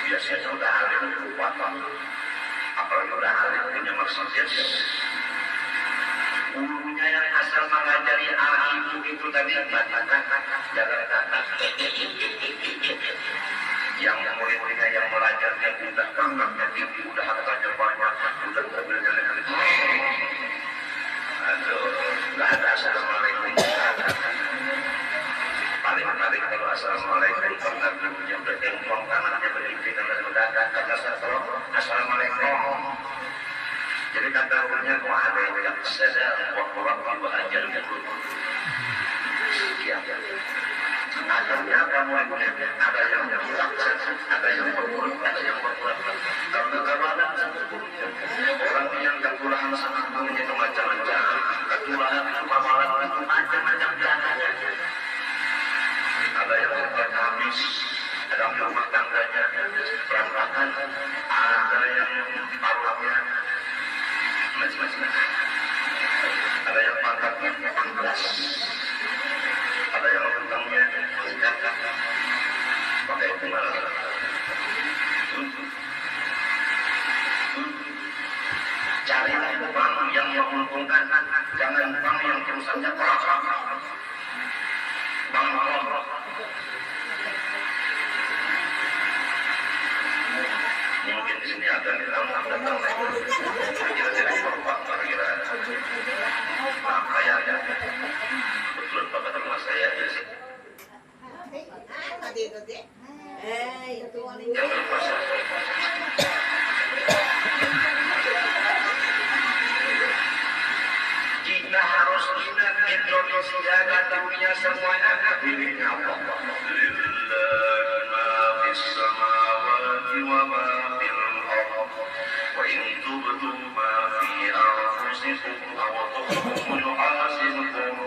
Biasanya udah hari kuat, apalagi udah hari punya maksudnya. Gurunya yang asal mengajari ibu itu tadi jalan yang murid-muridnya yang belajarnya udah bangga tinggi, udah hartanya banyak, udah mobilnya aduh, nggak ada assalamualaikum. Paling kalau assalamualaikum karena gurunya udah tengkong tangannya berdiri dan udah kata assalamualaikum. Jadi kata gurunya wahai yang sadar wa ajar dulu. Sekian. Akhirnya kamu ada yang berbuat, ada yang berbuat, ada yang berbuat. Karena kebadan orang yang kekurangan sangat banyak itu macam-macam. Kekurangan itu amalan itu macam-macam jalannya. Ada yang berbuat habis, ada yang rumah tangganya berantakan, ada yang paruhnya macam-macam. Ada yang pangkatnya pangkas, ada yang hutangnya meningkat. Pakai gimana? Carilah bank yang menguntungkan, jangan bank yang perusahaannya korak-korak. Bank korak. Mungkin di sini ada di dalam datang kira-kira korban, kira-kira kaya ya. Betul Bapak rumah saya di sini. Yang berkuasa. Kita harus ingat Indonesia dan dunia semuanya miliknya Allah. Lillahi ma fis samawati wa ma fil ardh. Wa in tubdu ma fi anfusikum aw tukhfuhu yuhasibkum.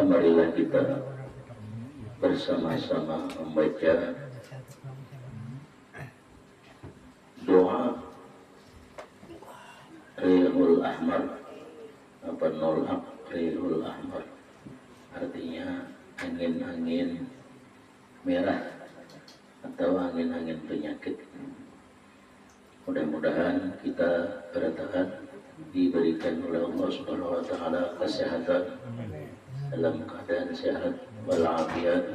Marilah kita bersama-sama membaca doa Rihul Ahmar apa nolak Rihul Ahmar, artinya angin-angin merah atau angin-angin penyakit. Mudah-mudahan kita bertahan diberikan oleh Allah Subhanahu wa taala kesehatan dalam keadaan sehat walafiat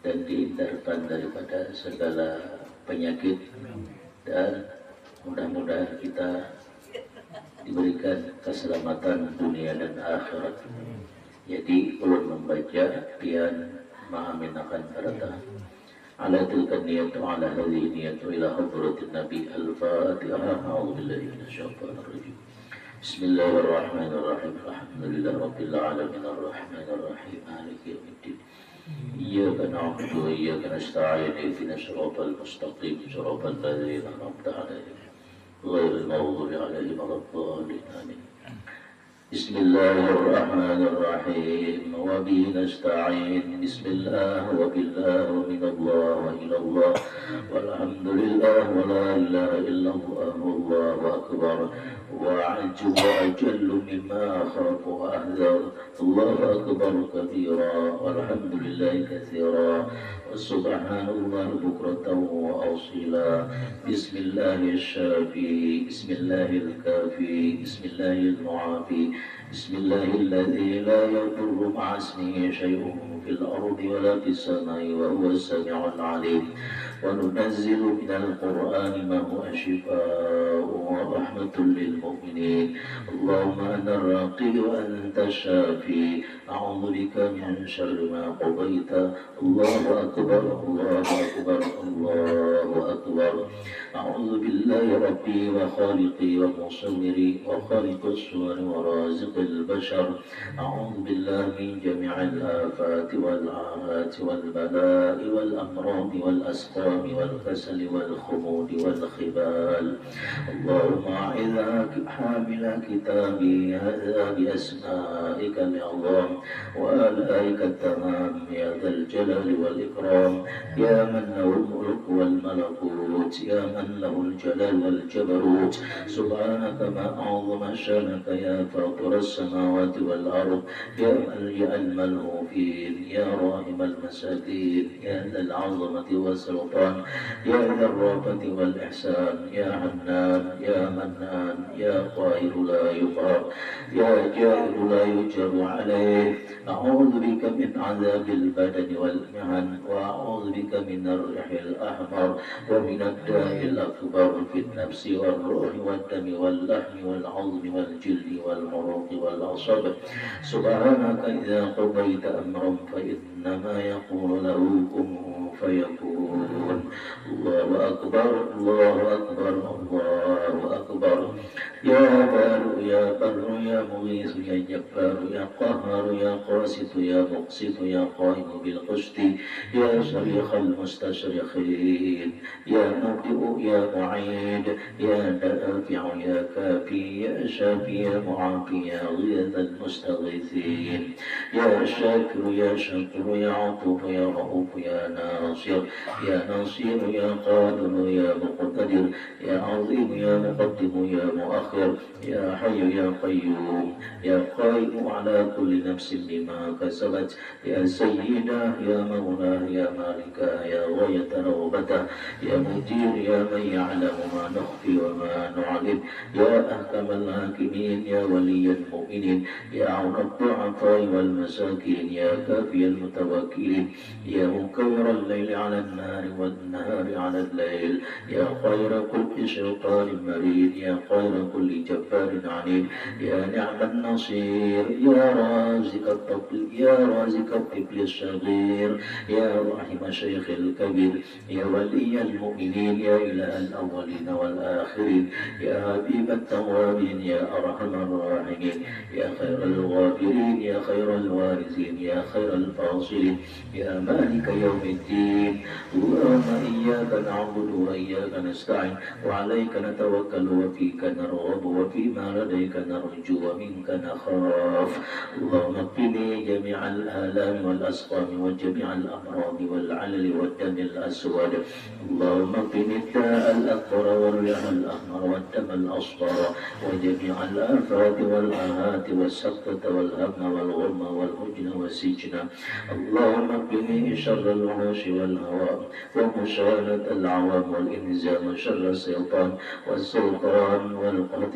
dan dihindarkan daripada segala penyakit, dan mudah-mudahan kita diberikan keselamatan dunia dan akhirat. Jadi ulun membaca pian ma'aminakan barata ala tilka niyatu ala hadhihi niyatu ila hadratin nabi al-fatihah. A'udzu billahi minasyaitonir rajim. Bismillahirrahmanirrahim. Alhamdulillah rabbil alamin arrahmanir rahim maliki yaumiddin. Iyyaka na'budu wa iyyaka nasta'in ihdinas siratal mustaqim siratal ladzina an'amta 'alaihim ghairil maghdubi 'alaihim waladdallin. Amin. Bismillahirrahmanirrahim. Wa bihi nasta'in. Bismillah wa billah wa minallah wa ilallah walhamdulillah wa la ilaha illallah wallahu akbar. وأعج وأجل مما أخاف وأحذر. الله أكبر كبيرا والحمد لله كثيرا وسبحان الله بكرة وأصيلا. بسم الله الشافي بسم الله الكافي بسم الله المعافي بسم الله الذي لا يضر يضر مع اسمه شيء في الأرض ولا في السماء وهو السميع العليم. وننزل من القرآن ما هو شفاء ورحمة للمؤمنين. اللهم أنت الراقي وأنت الشافي، أعوذ بك من شر ما قضيت. الله أكبر الله أكبر الله أكبر. أعوذ بالله ربي وخالقي ومصوري وخالق الصور ورازق البشر. أعوذ بالله من جميع الآفات والعاهات والبلاء والأمراض والأسقام والكسل والخمود والخبال. اللهم أعذ حامل كتابي هذا بأسمائك العظام وآلائك التمام يا ذا الجلال والإكرام، يا من له الملك والملكوت، يا من له الجلال والجبروت. سبحانك ما أعظم شأنك يا فاطر السماوات والأرض، يا ملجأ الملهوفين، يا راحم المساكين، يا ذا العظمة والسلطان، يا ذا الرأفة والإحسان، يا حنان يا منان، يا قاهر لا يقهر، يا جائر لا يجر عليه. أعوذ بك من عذاب البدن والمحن، وأعوذ بك من الريح الأحمر ومن الداء الأكبر في النفس والروح والدم واللحم والعظم والجلد والعروق والعصب. سبحانك إذا قضيت أمرا فإنما يقول له كن فيكون. الله أكبر الله أكبر الله أكبر. يا بار يا بر يا مغيث يا جبار يا قهار يا قاسط يا مقسط يا قائم بالقسط، يا شريخ المستشرقين، يا مبدئ يا معيد، يا دافع يا كافي يا شافي يا معافي يا غيث المستغيثين، يا شاكر يا شكر يا عطوف يا رؤوف يا ناصر يا نصير يا قادر يا مقتدر يا عظيم يا مقدم يا مؤخر يا حي يا قيوم، يا قائم على كل نفس بما كسبت، يا سيدا يا مولاه يا مالكا يا غاية رغبته، يا مدير يا من يعلم ما نخفي وما نعلم، يا أحكم الحاكمين، يا ولي المؤمنين، يا عون الضعفاء والمساكين، يا كافي المتوكلين، يا مكور الليل على النهار والنهار على الليل، يا خير كل شيطان مريد، يا خير كل جبار عنيد، يا نعم النصير، يا رازق الطفل يا رازق الطفل الصغير، يا راحم شيخ الكبير، يا ولي المؤمنين، يا إله الأولين والآخرين، يا حبيب التوابين، يا أرحم الراحمين، يا خير الغافرين، يا خير الوارثين، يا خير الفاصلين، يا مالك يوم الدين. اللهم إياك نعبد وإياك نستعين، وعليك نتوكل وفيك نرغب وفيما لديك نرجو ومنك نخاف. اللهم اكفني جميع الآلام والأسقام وجميع الأمراض والعلل والدم الأسود. اللهم اكفني الداء الأكبر والريح الأحمر والدم الأصفر وجميع الآفات والآهات والسقطة والهم والغم والحزن والسجن. اللهم اكفني شر الوحوش والهوى ومشاهدة العوام والإنزام وشر الشيطان والسلطان والقهط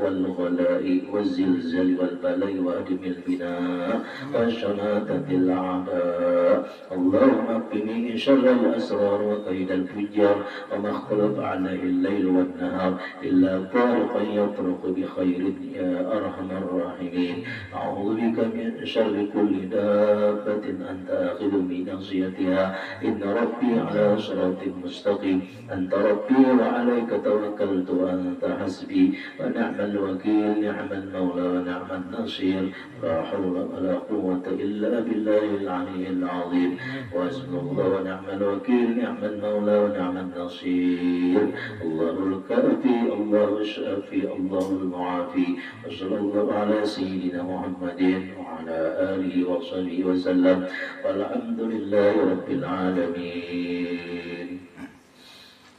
والغلاء والزلزال والبلاء وهدم البناء وشماتة الأعداء. اللهم اكفني شر الأسرار وكيد الفجار وما اختلف عليه الليل والنهار إلا طارقا يطرق بخير يا أرحم الراحمين. أعوذ بك من شر كل دابة أنت آخذ بناصيتها، إن ربي على صراط مستقيم. أنت ربي وعليك توكلت وأنت حسبي ونعم الوكيل، نعم المولى ونعم النصير. لا حول ولا قوة إلا بالله العلي العظيم. وحسبنا الله ونعم الوكيل، نعم المولى ونعم النصير. الله الكافي الله الشافي الله المعافي. وصلى الله على سيدنا محمد وعلى آله وصحبه وسلم، والحمد لله رب العالمين.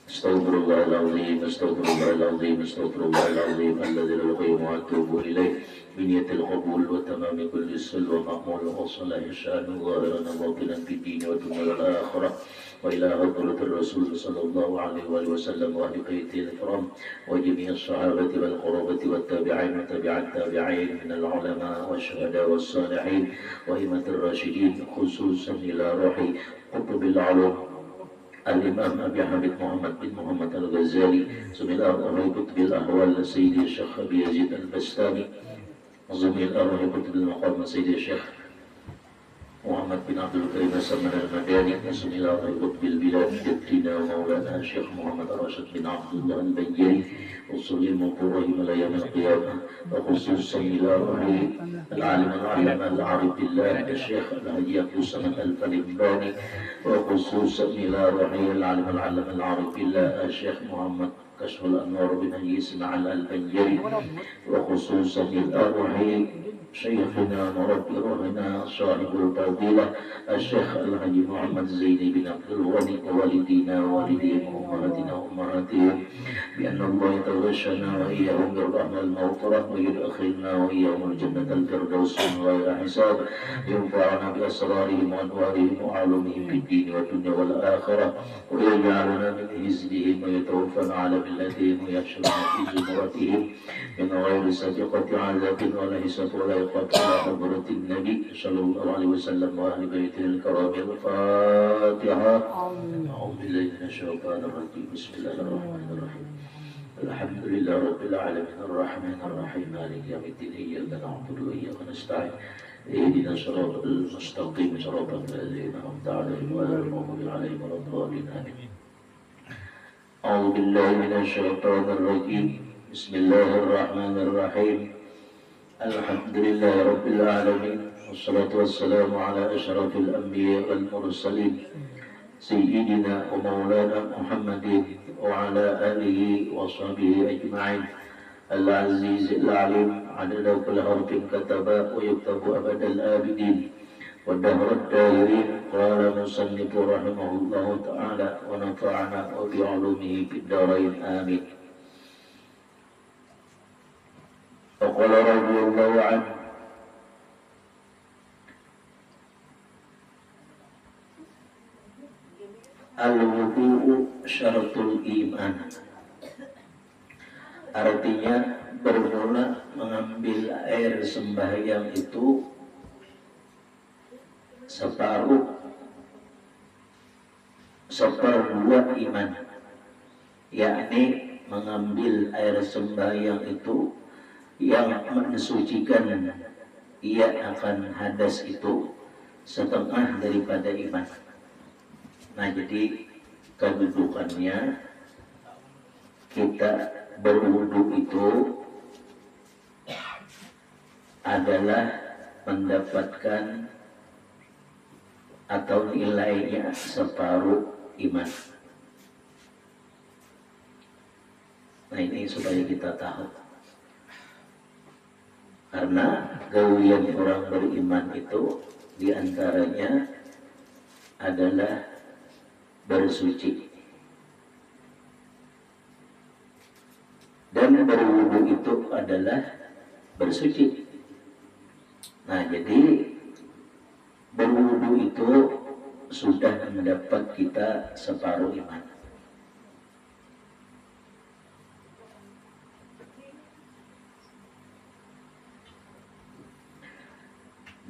Astaghfirullahaladzim, astaghfirullahaladzim, astaghfirullahaladzim, alladzi la ilaha illa huwa atubu ilaih. بنية القبول وتمام كل سل ومأمول وصلاح الشأن ظاهرا وباطنا في الدين والدنيا والآخرة وإلى حضرة الرسول صلى الله عليه وآله وسلم وأهل بيته الكرام وجميع الصحابة والقرابة والتابعين وتبع التابعين من العلماء والشهداء والصالحين وأئمة الراشدين خصوصا إلى روح قطب العلوم الإمام أبي حميد محمد بن محمد الغزالي زميل أرواح قطب الأحوال سيدي الشيخ أبي يزيد البستاني زميل أرواح قطب المقام سيدي الشيخ محمد بن عبد الكريم السمان المداني زميل أرواح قطب البلاد جدنا ومولانا الشيخ محمد راشد بن عبد الله البنجري وصل المقرهم إلى يوم القيامة وخصوصا إلى روح العالم العلامة العارف بالله الشيخ الحاجي عبد الصمد الفلباني وخصوصا إلى روح العالم العلامة العارف بالله الشيخ محمد كشف الأنوار بن حي إسماعيل البنجري وخصوصا إلى روح شيخنا مربي روحنا صاحب الفضيلة الشيخ الحاجي محمد زيد بن عبد الغني ووالدينا ووالديهم وأمهاتنا وأمهاتهم بأن الله يتغشنا وإياهم بالرحمة المغفرة ويدخلنا وإياهم الجنة الفردوس من غير حساب ينفعنا بأسرارهم وأنوارهم وعلومهم في الدين والدنيا والآخرة ويجعلنا من حزبهم ويتوفنا على ملتهم ويحشرنا في زمرتهم من غير سابقة عذاب ولا حساب ولا عقاب على حضرة النبي صلى الله عليه وسلم وأهل بيته الكرام. الفاتحة. أعوذ بالله من الشيطان الرجيم. بسم الله الرحمن الرحيم. الحمد لله رب العالمين الرحمن الرحيم مالك يوم الدين إياك نعبد وإياك نستعين اهدنا الصراط المستقيم صراط الذين أنعمت عليهم غير المغضوب عليهم ولا الضالين آمين. أعوذ بالله من الشيطان الرجيم. بسم الله الرحمن الرحيم. الحمد لله رب العالمين والصلاة والسلام على أشرف الأنبياء والمرسلين سيدنا ومولانا محمد وعلى آله وصحبه أجمعين. العزيز العليم عدد كل حرف كتب ويكتب أبد الآبدين والدهر الداهرين. قال مصنف رحمه الله تعالى ونفعنا وبعلومه في الدارين آمين. وقال رضي الله عنه al-wudu'u syaratul iman. Artinya bermula mengambil air sembahyang itu seperempat iman, yakni mengambil air sembahyang itu yang mensucikan ia akan hadas itu setengah daripada iman. Nah, jadi kedudukannya kita berwudu itu adalah mendapatkan atau nilainya separuh iman. Nah, ini supaya kita tahu, karena gawian orang beriman itu diantaranya adalah bersuci, dan berwudu itu adalah bersuci. Nah, jadi berwudu itu sudah mendapat kita separuh iman.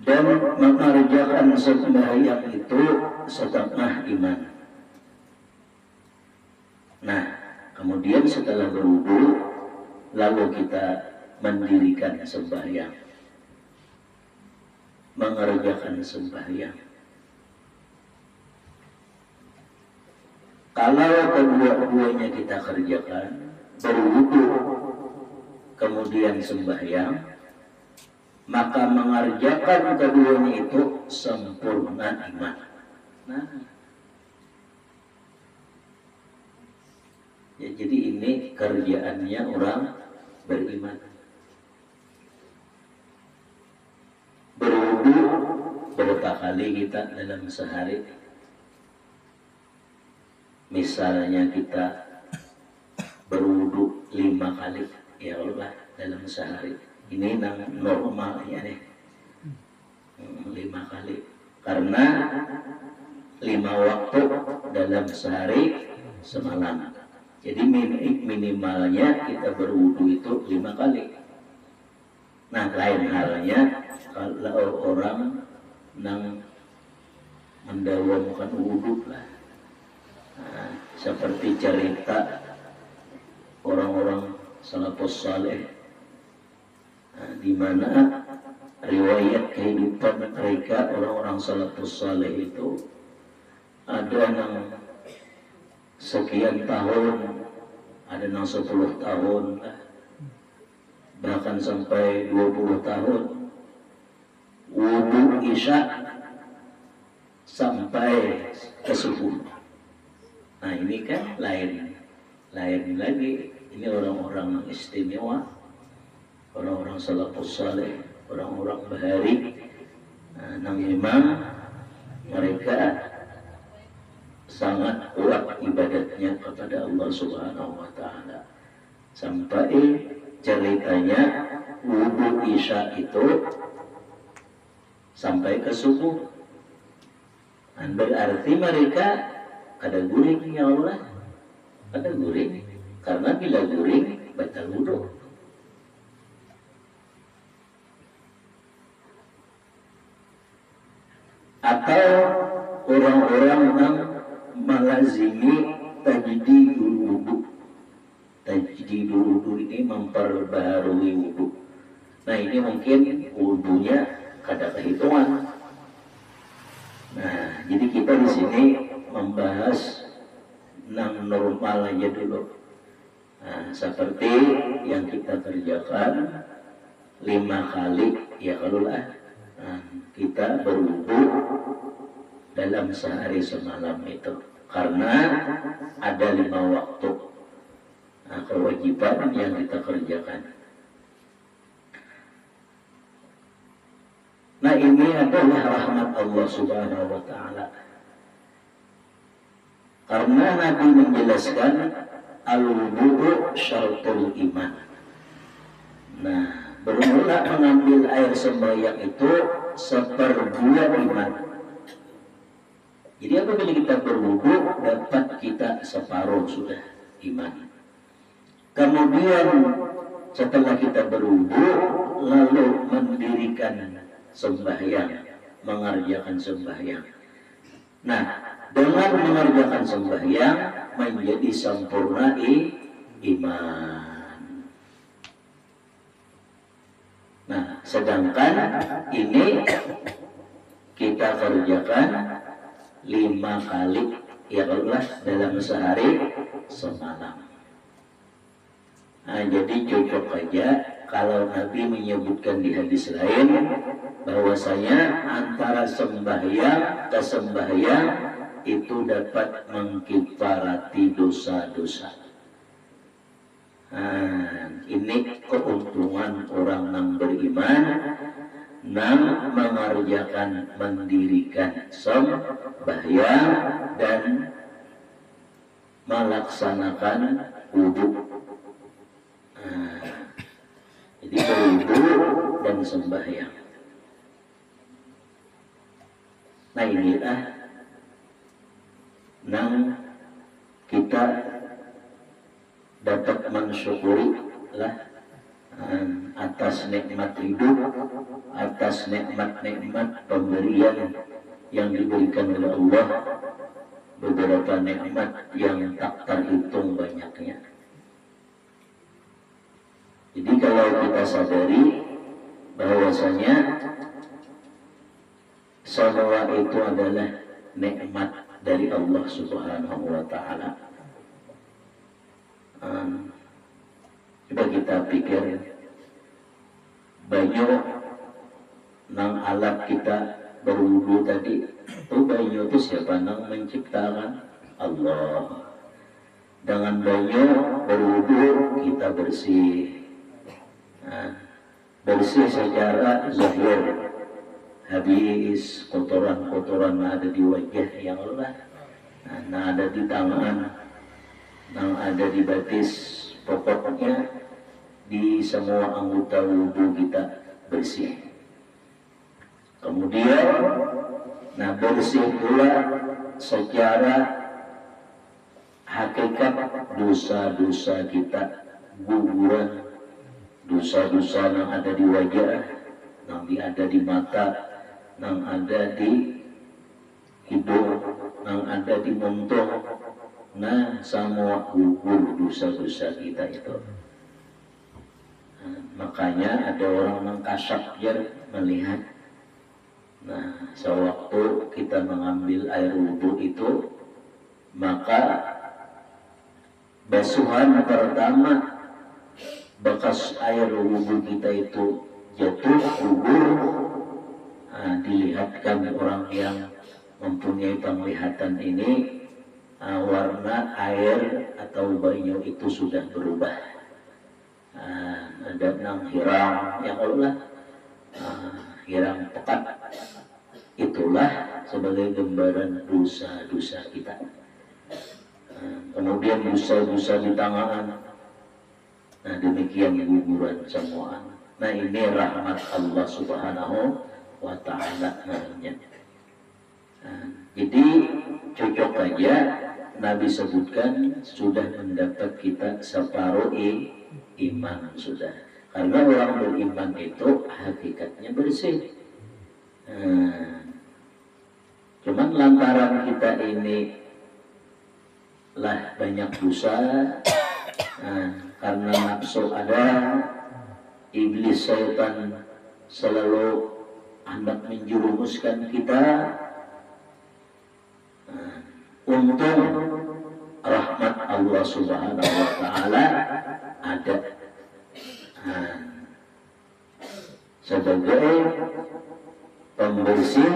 Dan mengerjakan sembahyang itu setengah iman. Nah, kemudian setelah berwudu, lalu kita mendirikan sembahyang, mengerjakan sembahyang. Kalau kedua-duanya kita kerjakan, berwudu kemudian sembahyang, maka mengerjakan keduanya itu sempurna iman. Nah, ya, jadi ini kerjaannya orang beriman. Berwudu berapa kali kita dalam sehari? Misalnya kita berwudu 5 kali, ya Allah, dalam sehari. Ini normalnya nih 5 kali. Karena 5 waktu dalam sehari semalam. Jadi minimalnya kita berwudu itu 5 kali. Nah, lain halnya kalau orang nang mendawamkan wudu lah. Nah, seperti cerita orang-orang salafus saleh, di mana riwayat kehidupan mereka orang-orang salafus saleh itu ada yang sekian tahun, ada yang 10 tahun, bahkan sampai 20 tahun wudu isya sampai ke subuh. Nah, ini kan lain lagi. Ini orang-orang istimewa, orang-orang salafus saleh, orang-orang bahari. Nah, memang mereka sangat kuat ibadatnya kepada Allah Subhanahu wa taala. Sampai ceritanya wudu isya itu sampai ke subuh. Dan berarti mereka ada guring, ya Allah, ada guring. Karena bila guring batal wudu. Atau orang-orang yang melazimi tajdidul wudu. Tajdidul wudu ini memperbaharui wudu. Nah, ini mungkin wudunya kada kehitungan. Nah, jadi kita di sini membahas yang normal aja dulu. Nah, seperti yang kita kerjakan 5 kali, ya kalau lah kita berwudu dalam sehari semalam itu. Karena ada 5 waktu kewajiban yang kita kerjakan. Nah, ini adalah rahmat Allah Subhanahu wa ta'ala. Karena Nabi menjelaskan al-wudu syaratul iman. Nah, bermula mengambil air sembahyang itu seperbuah iman. Jadi apabila kita berwudu dapat kita separuh sudah iman. Kemudian setelah kita berwudu lalu mendirikan sembahyang, mengerjakan sembahyang. Nah, dengan mengerjakan sembahyang menjadi sempurna iman. Nah, sedangkan ini kita kerjakan 5 kali, ya Allah, dalam sehari semalam. Nah, jadi cocok aja kalau Nabi menyebutkan di hadis lain bahwasanya antara sembahyang ke sembahyang itu dapat mengkifarati dosa-dosa. Nah, ini keuntungan orang yang beriman yang mengerjakan, mendirikan sembahyang dan melaksanakan wudu. Jadi berwudu dan sembahyang. Nah, inilah yang kita dapat mensyukuri lah atas nikmat hidup, atas nikmat-nikmat pemberian yang diberikan oleh Allah. Beberapa nikmat yang tak terhitung banyaknya. Jadi kalau kita sadari bahwasanya semua itu adalah nikmat dari Allah Subhanahu wa ta'ala. Coba kita pikir, banyu nang alat kita berwudu tadi, itu banyu itu siapa nang menciptakan? Allah. Dengan banyu berwudu kita bersih. Bersih secara zahir, habis kotoran-kotoran ada di wajah yang Allah, nah ada di tangan, yang ada di batis, pokoknya di semua anggota wudhu kita bersih. Kemudian, nah bersih pula secara hakikat dosa-dosa kita, guguran dosa-dosa yang ada di wajah, yang ada di mata, yang ada di hidung, yang ada di muntung. Nah, semua gugur dosa-dosa kita itu. Nah, makanya ada orang mengkasap melihat. Nah, sewaktu kita mengambil air wudhu itu, maka basuhan pertama bekas air wudhu kita itu jatuh gugur. Nah, dilihatkan orang yang mempunyai penglihatan ini, warna air atau banyu itu sudah berubah. Ada yang hirang, ya Allah, hirang pekat. Itulah sebagai gambaran dosa-dosa kita. Kemudian dosa-dosa di tangan. Nah, demikian guguran semua. Nah, ini rahmat Allah Subhanahu wa Ta'ala namanya. Jadi cocok aja Nabi sebutkan sudah mendapat kita separuh iman sudah. Karena orang beriman itu hakikatnya bersih. Cuman lantaran kita ini lah banyak dosa, karena nafsu ada, iblis syaitan selalu hendak menjerumuskan kita. Untung rahmat Allah Subhanahu wa Ta'ala ada sebagai pembersih,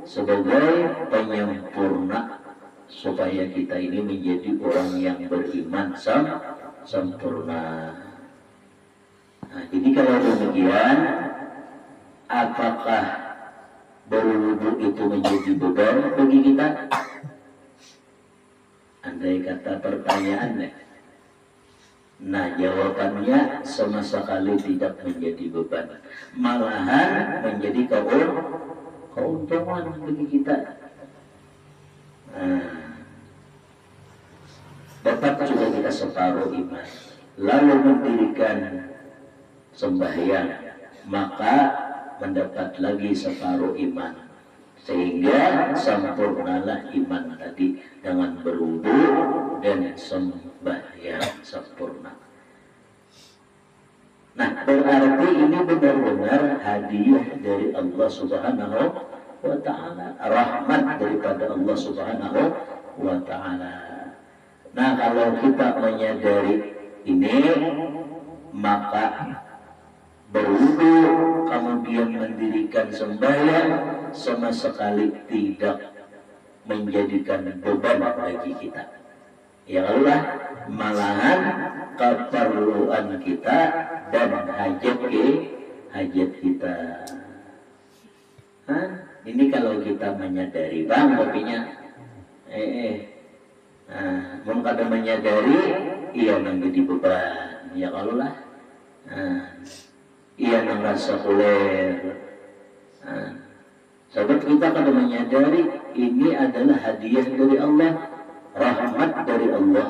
sebagai penyempurna supaya kita ini menjadi orang yang beriman sempurna. Nah, jadi kalau demikian, apakah berwudu itu menjadi beban bagi kita? Andai kata pertanyaannya, nah jawabannya sama sekali tidak menjadi beban, malahan menjadi keuntungan bagi kita. Dapat juga kita separuh iman, lalu mendirikan sembahyang, maka mendapat lagi separuh iman, sehingga sempurnalah iman tadi dengan berwudu dan sembahyang sempurna. Nah, berarti ini benar-benar hadiah dari Allah Subhanahu wa Ta'ala, rahmat daripada Allah Subhanahu wa Ta'ala. Nah, kalau kita menyadari ini, maka berwudu kemudian mendirikan sembahyang sama sekali tidak menjadikan beban bagi kita. Ya Allah, malahan keperluan kita dan hajat kita. Ini kalau kita menyadari, bang, kopinya mau kada menyadari, ia menjadi beban. Ya Allah, ia merasa kuler. Sahabat kita kada menyadari ini adalah hadiah dari Allah, rahmat dari Allah,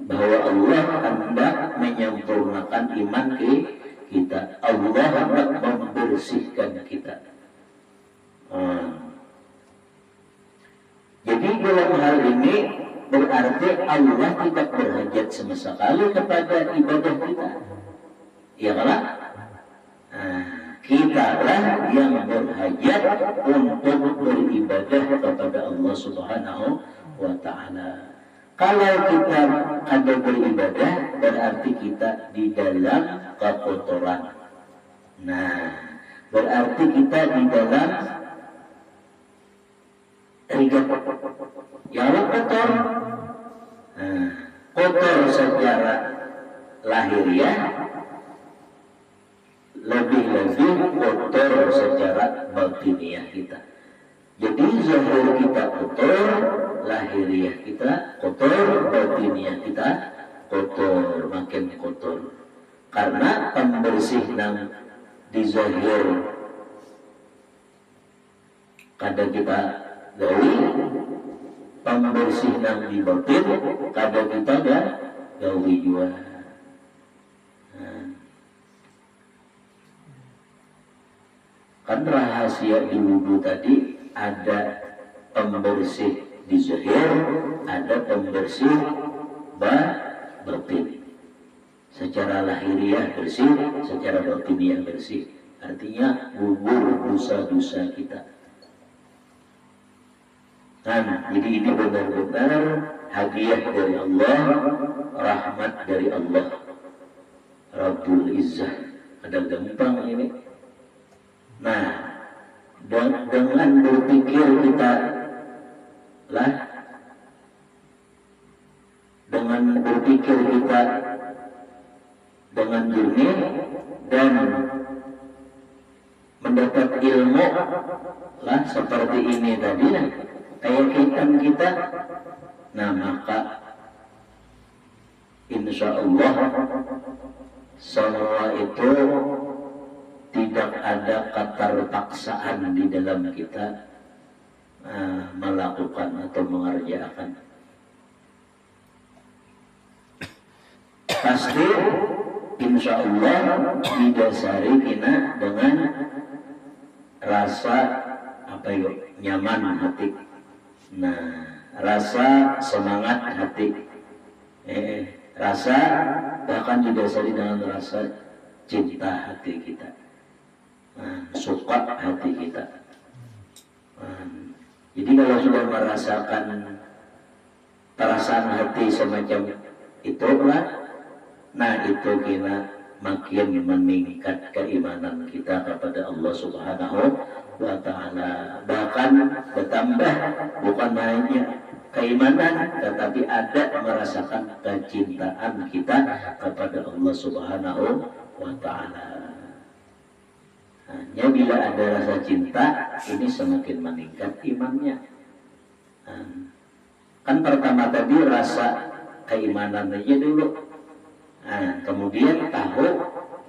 bahwa Allah hendak menyempurnakan iman kita. Allah hendak membersihkan kita. Jadi dalam hal ini berarti Allah tidak berhajat sama sekali kepada ibadah kita. Ya kan? Kita lah yang berhajat untuk beribadah kepada Allah Subhanahu wa Ta'ala. Kalau kita ada beribadah, berarti kita di dalam kekotoran. Nah, berarti kita di dalam rigat yang kotor. Kotor secara lahiriah, lebih-lebih kotor secara batiniah kita. Jadi zahir kita kotor, lahiriah kita kotor, batiniah kita kotor, makin kotor. Karena pembersih nang di zahir kada kita gawi, pembersih nang di batin kada kita gawi juga. Kan rahasia di wudhu tadi ada pembersih di zahir, ada pembersih batin. Secara lahiriah bersih, secara batiniah bersih. Artinya gugur dosa-dosa kita. Nah, jadi ini benar-benar hadiah dari Allah, rahmat dari Allah Rabbul Izzah. Ada gampang ini. Nah, dengan berpikir kita lah, dengan berpikir kita dengan jernih dan mendapat ilmu lah seperti ini tadi, nah, keyakinan kita, nah maka insya Allah semua itu tidak ada keterpaksaan di dalam kita melakukan atau mengerjakan. Pasti insya Allah didasari kita dengan rasa nyaman hati. Nah, rasa semangat hati, rasa bahkan didasari dengan rasa cinta hati kita. Suka hati kita. Jadi kalau sudah merasakan perasaan hati semacam itulah, nah itu kita makin meningkat keimanan kita kepada Allah Subhanahu wa Ta'ala. Bahkan bertambah, bukan hanya keimanan, tetapi ada merasakan kecintaan kita kepada Allah Subhanahu wa Ta'ala. Hanya bila ada rasa cinta, ini semakin meningkat imannya. Kan pertama tadi rasa keimanan aja dulu. Kemudian tahu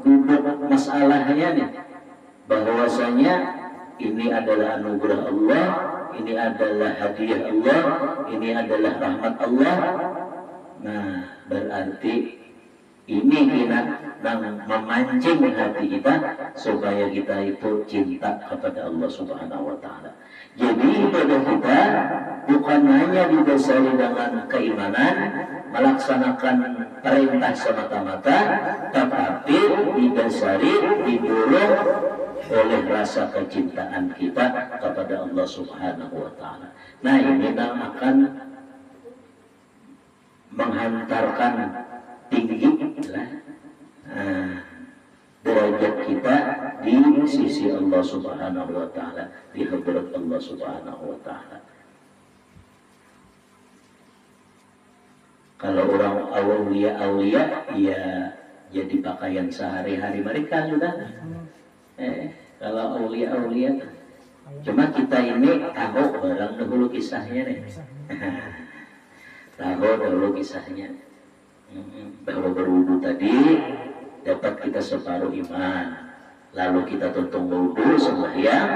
duduk masalahnya nih, bahwasanya ini adalah anugerah Allah, ini adalah hadiah Allah, ini adalah rahmat Allah. Nah, berarti ini kita memancing hati kita supaya kita itu cinta kepada Allah Subhanahu wa Ta'ala. Jadi ibadah kita bukan hanya didasari dengan keimanan, melaksanakan perintah semata-mata, tetapi didasari, didorong oleh rasa kecintaan kita kepada Allah Subhanahu wa Ta'ala. Nah, ini akan menghantarkan tinggi derajat kita di sisi Allah Subhanahu wa Ta'ala, di hadrat Allah Subhanahu wa Ta'ala. Kalau orang awliya ya jadi pakaian sehari-hari mereka sudah. Kalau awliya cuma kita ini tahu barang dahulu kisahnya nih. Tahu dahulu kisahnya. Bahwa berwudu tadi dapat kita separuh iman, lalu kita tuntung wudu sembahyang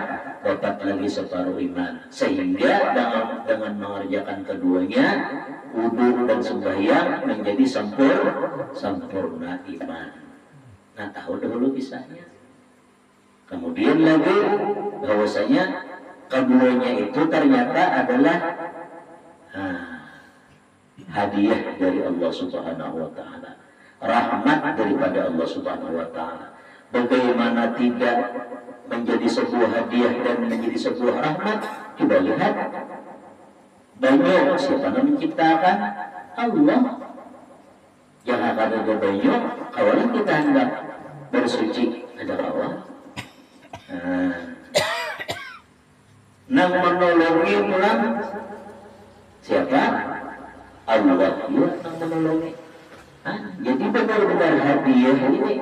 dapat lagi separuh iman, sehingga dengan mengerjakan keduanya, wudu dan sembahyang menjadi sempurna iman. Nah, tahu dahulu kisahnya. Kemudian lagi bahwasanya keduanya itu ternyata adalah hadiah dari Allah Subhanahu wa Ta'ala, rahmat daripada Allah Subhanahu wa Ta'ala. Bagaimana tidak menjadi sebuah hadiah dan menjadi sebuah rahmat? Coba lihat, banyu siapa yang menciptakan? Allah. Jangan ada banyu, kalau kita hendak bersuci ada Allah. Nang menolongi pulang siapa? Allah yang menolongi. Jadi benar-benar hadiah ini.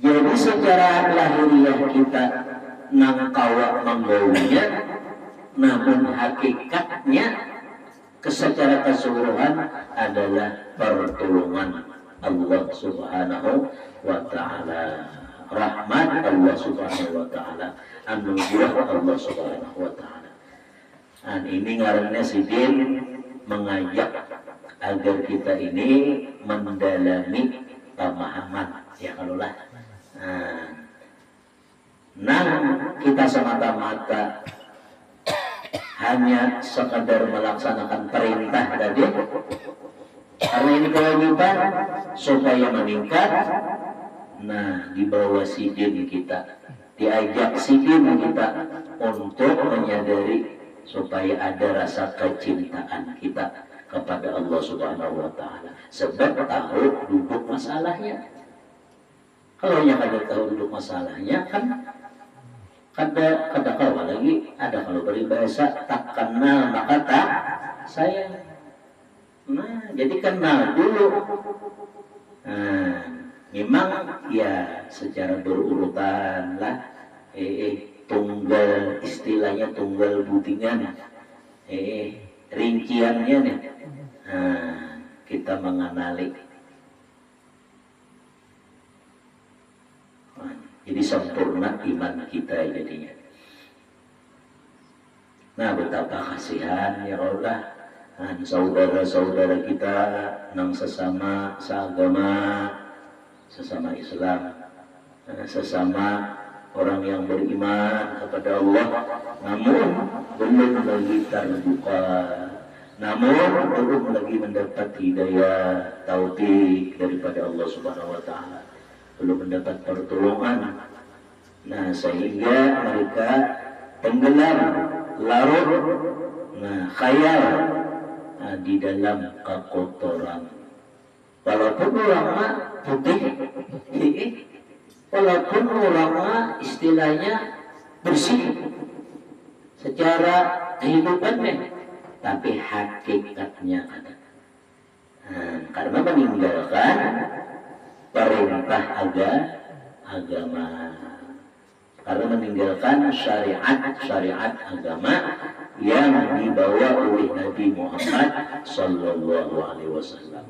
Jadi secara lahiriah kita nang kawa menggaunya, namun hakikatnya secara keseluruhan adalah pertolongan Allah Subhanahu wa Ta'ala, rahmat Allah Subhanahu wa Ta'ala, anugerah Allah Subhanahu wa Ta'ala. Dan ini ngarannya sidin mengajak agar kita ini mendalami pemahaman, ya kalau lah. Nah, kita semata-mata hanya sekadar melaksanakan perintah tadi, karena ini kewajiban supaya meningkat. Nah, di bawah sidin kita, diajak sidin kita untuk menyadari supaya ada rasa kecintaan kita kepada Allah Subhanahu wa Ta'ala, sebab tahu duduk masalahnya. Kalau yang ada tahu duduk masalahnya kan kada kawa lagi, ada kalau berbahasa tak kenal maka tak sayang. Nah, jadi kenal dulu. Nah, memang ya secara berurutan lah, tunggal istilahnya tunggal butingan, rinciannya nih. Nah, kita mengenali. Jadi sempurna iman kita jadinya. Nah, betapa kasihan ya Allah, saudara-saudara kita nang sesama seagama, sesama Islam, sesama orang yang beriman kepada Allah, namun belum lagi terbuka, namun belum lagi mendapat hidayah taufik daripada Allah Subhanahu wa Ta'ala, belum mendapat pertolongan. Nah, sehingga mereka tenggelam, larut, khayal di dalam kekotoran. Walaupun ulama putih, walaupun ulama istilahnya bersih secara kehidupannya, tapi hakikatnya ada. Karena meninggalkan perintah agama, karena meninggalkan syariat agama yang dibawa oleh Nabi Muhammad Sallallahu Alaihi Wasallam.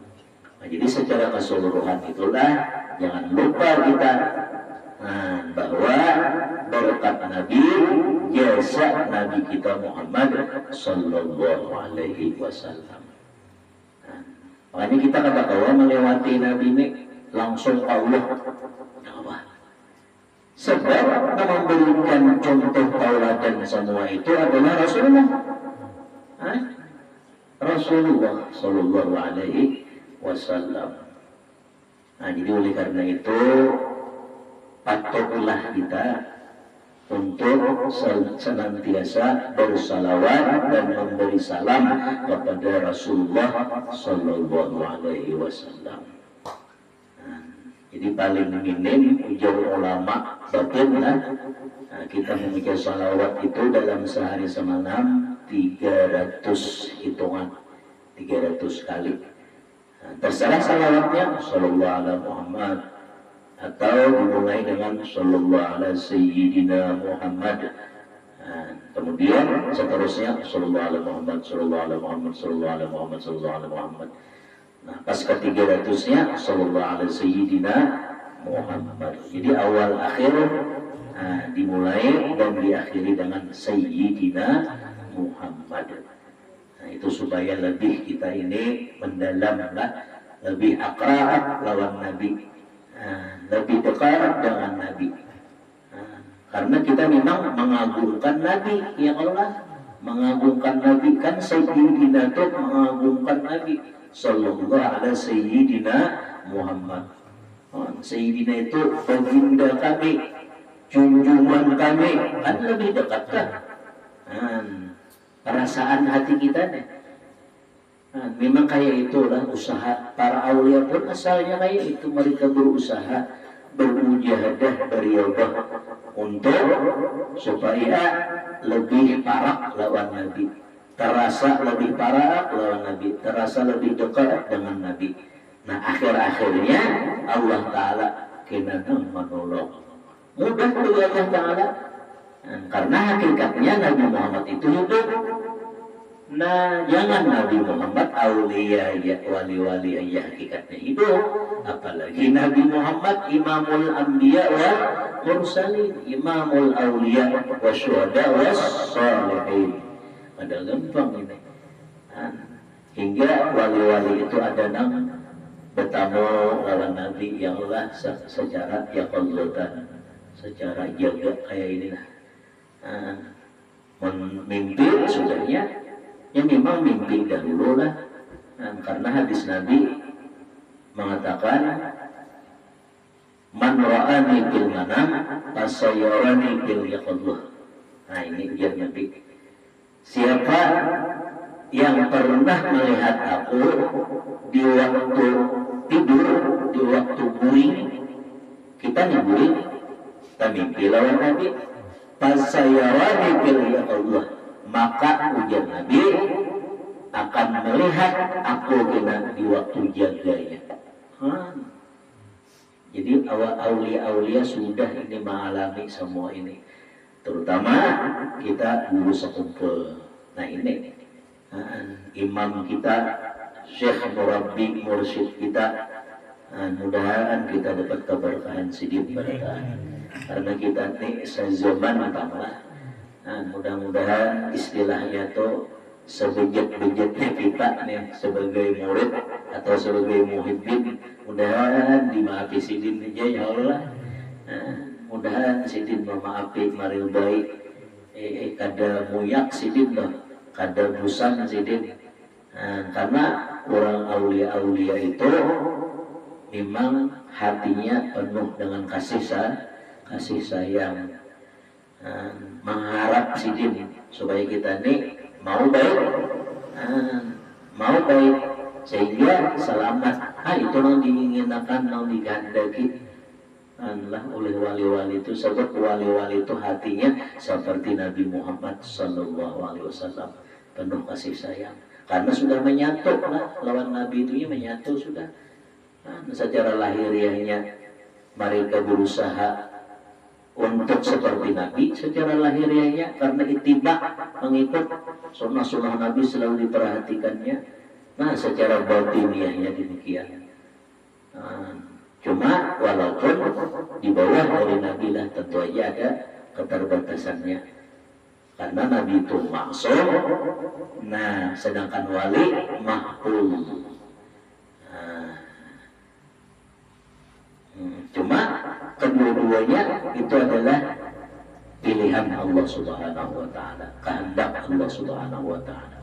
Nah, jadi secara keseluruhan itulah jangan lupa kita bahwa berkat Nabi, jasa Nabi kita Muhammad Sallallahu Alaihi Wasallam. Makanya kita kata melewati Nabi ini langsung Allah. Sebab memberikan contoh tauladan semua itu adalah Rasulullah. Rasulullah Sallallahu Alaihi Wasallam. Nah, jadi oleh karena itu patutlah kita untuk senantiasa bersalawat dan memberi salam kepada Rasulullah Sallallahu Alaihi Wasallam. Jadi paling minim ujar ulama batin lah, kita membaca salawat itu dalam sehari semalam 300 hitungan, 300 kali. Terserah salawatnya Sallallahu Alaihi Muhammad atau dimulai dengan Sallallahu Alaihi Sayyidina Muhammad. Kemudian seterusnya Sallallahu Alaihi Muhammad, Sallallahu Alaihi Muhammad, Sallallahu Alaihi Muhammad, Sallallahu Alaihi Muhammad. Nah, pas ke-300-nya Sallallahu Alaihi Sayyidina Muhammad. Jadi awal akhir dimulai dan diakhiri dengan Sayyidina Muhammad. Nah, itu supaya lebih kita ini mendalamlah, lebih akrab lawan Nabi, lebih dekat dengan Nabi. Karena kita memang mengagungkan Nabi, ya Allah, mengagungkan Nabi kan Sayyidina itu mengagungkan Nabi Sallallahu Alaihi Sayyidina Muhammad. Sayyidina itu baginda kami, junjungan kami, kan lebih dekat kan? Perasaan hati kita nih. Memang kayak itulah usaha para aulia pun asalnya kayak itu, mereka berusaha bermujahadah beriyabah untuk supaya lebih parah lawan Nabi, terasa lebih parah lawan Nabi, terasa lebih dekat dengan Nabi. Nah, akhir-akhirnya Allah Ta'ala kena menolong. Mudah bagi Allah Ta'ala. Karena hakikatnya Nabi Muhammad itu hidup. Nah, jangan Nabi Muhammad aulia ya wali-wali ayah hakikatnya hidup, apalagi Nabi Muhammad imamul anbiya wa mursalin, imamul aulia wa syuhada wa salihin. Ada gampang ini. Nah, hingga wali-wali itu ada nang bertamu lawan Nabi yang Allah secara yaqallatan, secara jaga kayak ini lah. Memimpin sudahnya ya memang mimpi dahulu lah, karena hadis Nabi mengatakan man ra'ani fil manam fasayarani fil yaqadlah. Nah ini ujar Nabi, siapa yang pernah melihat aku di waktu tidur, di waktu buing, kita nih buing, kita mimpi lawan Nabi, fasayarani fil yaqadlah, maka ujar Nabi akan melihat aku kena di waktu jaganya. Jadi aulia-aulia sudah ini mengalami semua ini, terutama kita dulu sekumpul. Nah ini imam kita, Syekh Murabbi Mursyid kita, mudah-mudahan kita dapat keberkahan sidin berkah, karena kita ini sezaman tambah. Mudah-mudahan istilahnya tuh sebejat-bejatnya kita nih sebagai murid atau sebagai muhibbin, mudahan dimaafi sidin aja ya Allah. Mudahan sidin memaafi maril baik, kada muyak sidin loh, kada busan sidin. Karena orang aulia-aulia itu memang hatinya penuh dengan kasih sayang, mengharap sidin supaya kita nih mau baik sehingga selamat. Itu yang diinginkan, yang dikehendaki Allah oleh wali-wali itu, sebab wali-wali itu hatinya seperti Nabi Muhammad SAW, penuh kasih sayang, karena sudah menyatu lah lawan Nabi itu, ya menyatu sudah. Secara lahiriahnya mereka berusaha untuk seperti Nabi secara lahiriahnya, karena ittiba, mengikut sunnah-sunnah Nabi selalu diperhatikannya. Nah secara batiniahnya demikian. Cuma walaupun di bawah dari Nabi lah tentu aja ada keterbatasannya, karena Nabi itu maksum, nah sedangkan wali mahfuz. Cuma kedua-duanya itu adalah pilihan Allah Subhanahu wa Ta'ala, kehendak Allah Subhanahu wa Ta'ala.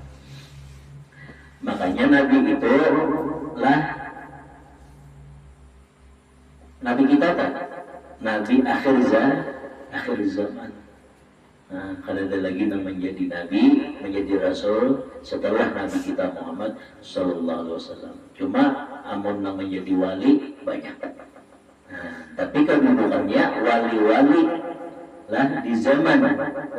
Makanya Nabi itu lah Nabi kita tak, Nabi akhir zaman. Kalau ada lagi yang menjadi Nabi, menjadi Rasul setelah Nabi kita Muhammad Sallallahu Alaihi Wasallam. Cuma amun yang menjadi wali banyak. Tapi kedudukannya wali-wali lah di zaman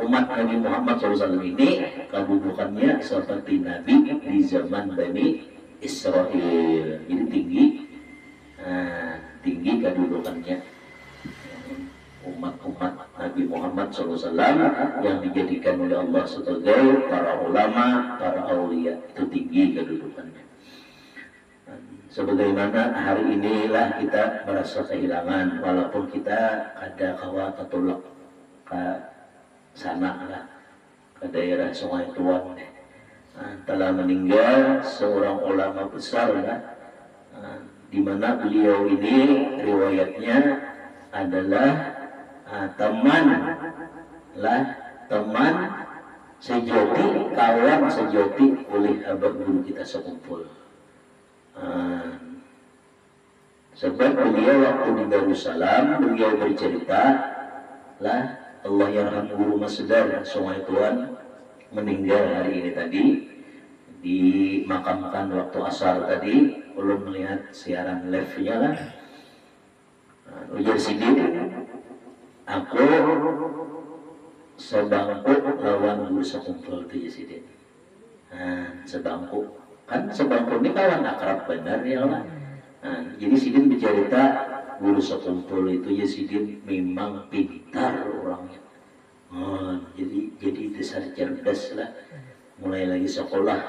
umat Nabi Muhammad SAW ini, kedudukannya seperti Nabi di zaman Bani Israel. Jadi tinggi kedudukannya umat-umat Nabi Muhammad SAW yang dijadikan oleh Allah sebagai para ulama, para aulia, itu tinggi kedudukannya. Sebagaimana hari inilah kita merasa kehilangan, walaupun kita ada kawa ketulak ke sana lah, ke daerah Sungai Tuan, telah meninggal seorang ulama besar lah, di mana beliau ini riwayatnya adalah teman sejati, kawan sejati oleh abad guru kita sekumpul. Sebab beliau waktu di Darussalam, beliau bercerita lah, Allah yarham guru Masdar Sungai Tuan meninggal hari ini tadi, dimakamkan waktu asar tadi. Belum melihat siaran live-nya lah. Ujar sidin, aku sebangku lawan guru sekumpul itu ya sidin. Sebangku, kan sebangku ini kawan akrab benar ya lah. Jadi sidin bercerita guru sekumpul itu ya sidin memang pintar orangnya. Jadi dasar cerdas lah. mulai lagi sekolah,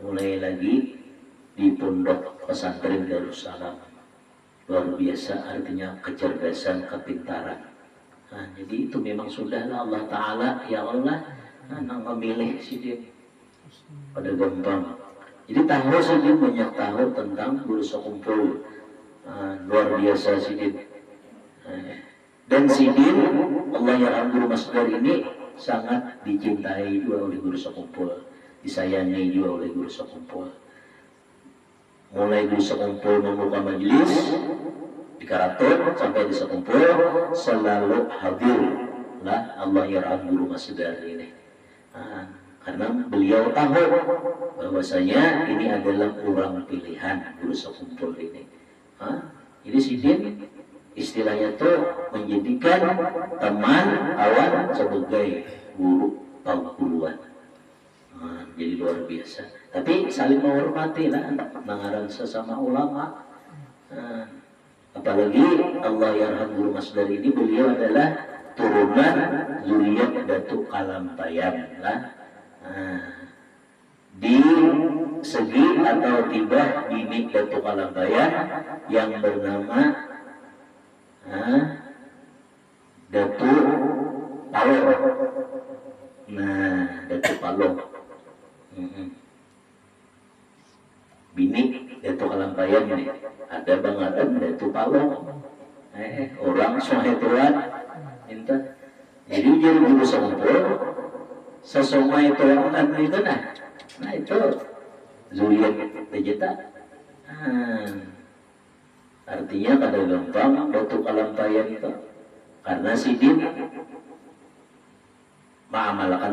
mulai lagi di pondok pesantren Darussalam. Luar biasa artinya kecerdasan, kepintaran. Nah, jadi itu memang sudahlah Allah Ta'ala, ya Allah, nang memilih si dia pada gampang. Jadi tahu saja banyak tahu tentang guru sekumpul. Luar biasa si dia. Dan si dia, Allah ya guru Masdar ini sangat dicintai juga oleh guru sekumpul, disayangi juga oleh guru sekumpul. Mulai guru sekumpul membuka majelis di Karaton sampai di sekumpul selalu hadir lah Allah ya guru Masdar ini. Karena beliau tahu bahwasanya ini adalah orang pilihan guru sekumpul ini. Jadi sidin istilahnya itu menjadikan teman kawan sebagai guru pengguruan. Jadi luar biasa. Tapi saling menghormati lah, mengarang sesama ulama. Apalagi Allah yarham guru Masdar ini beliau adalah turunan zuriyat Datuk Kalampayan lah. Di segi atau tiba bini Datuk Kalampayan yang bernama Datuk Palong. Nah, Datuk Palong. Bini Datuk Kalampayan ini ada bangaran Datuk Palong. Orang Sohetuan minta. Jadi jadi guru sekumpul sesama itu orang itu nah itu zuriat Tejeta. Artinya pada gampang Datuk Kalampayan itu karena sidin mengamalkan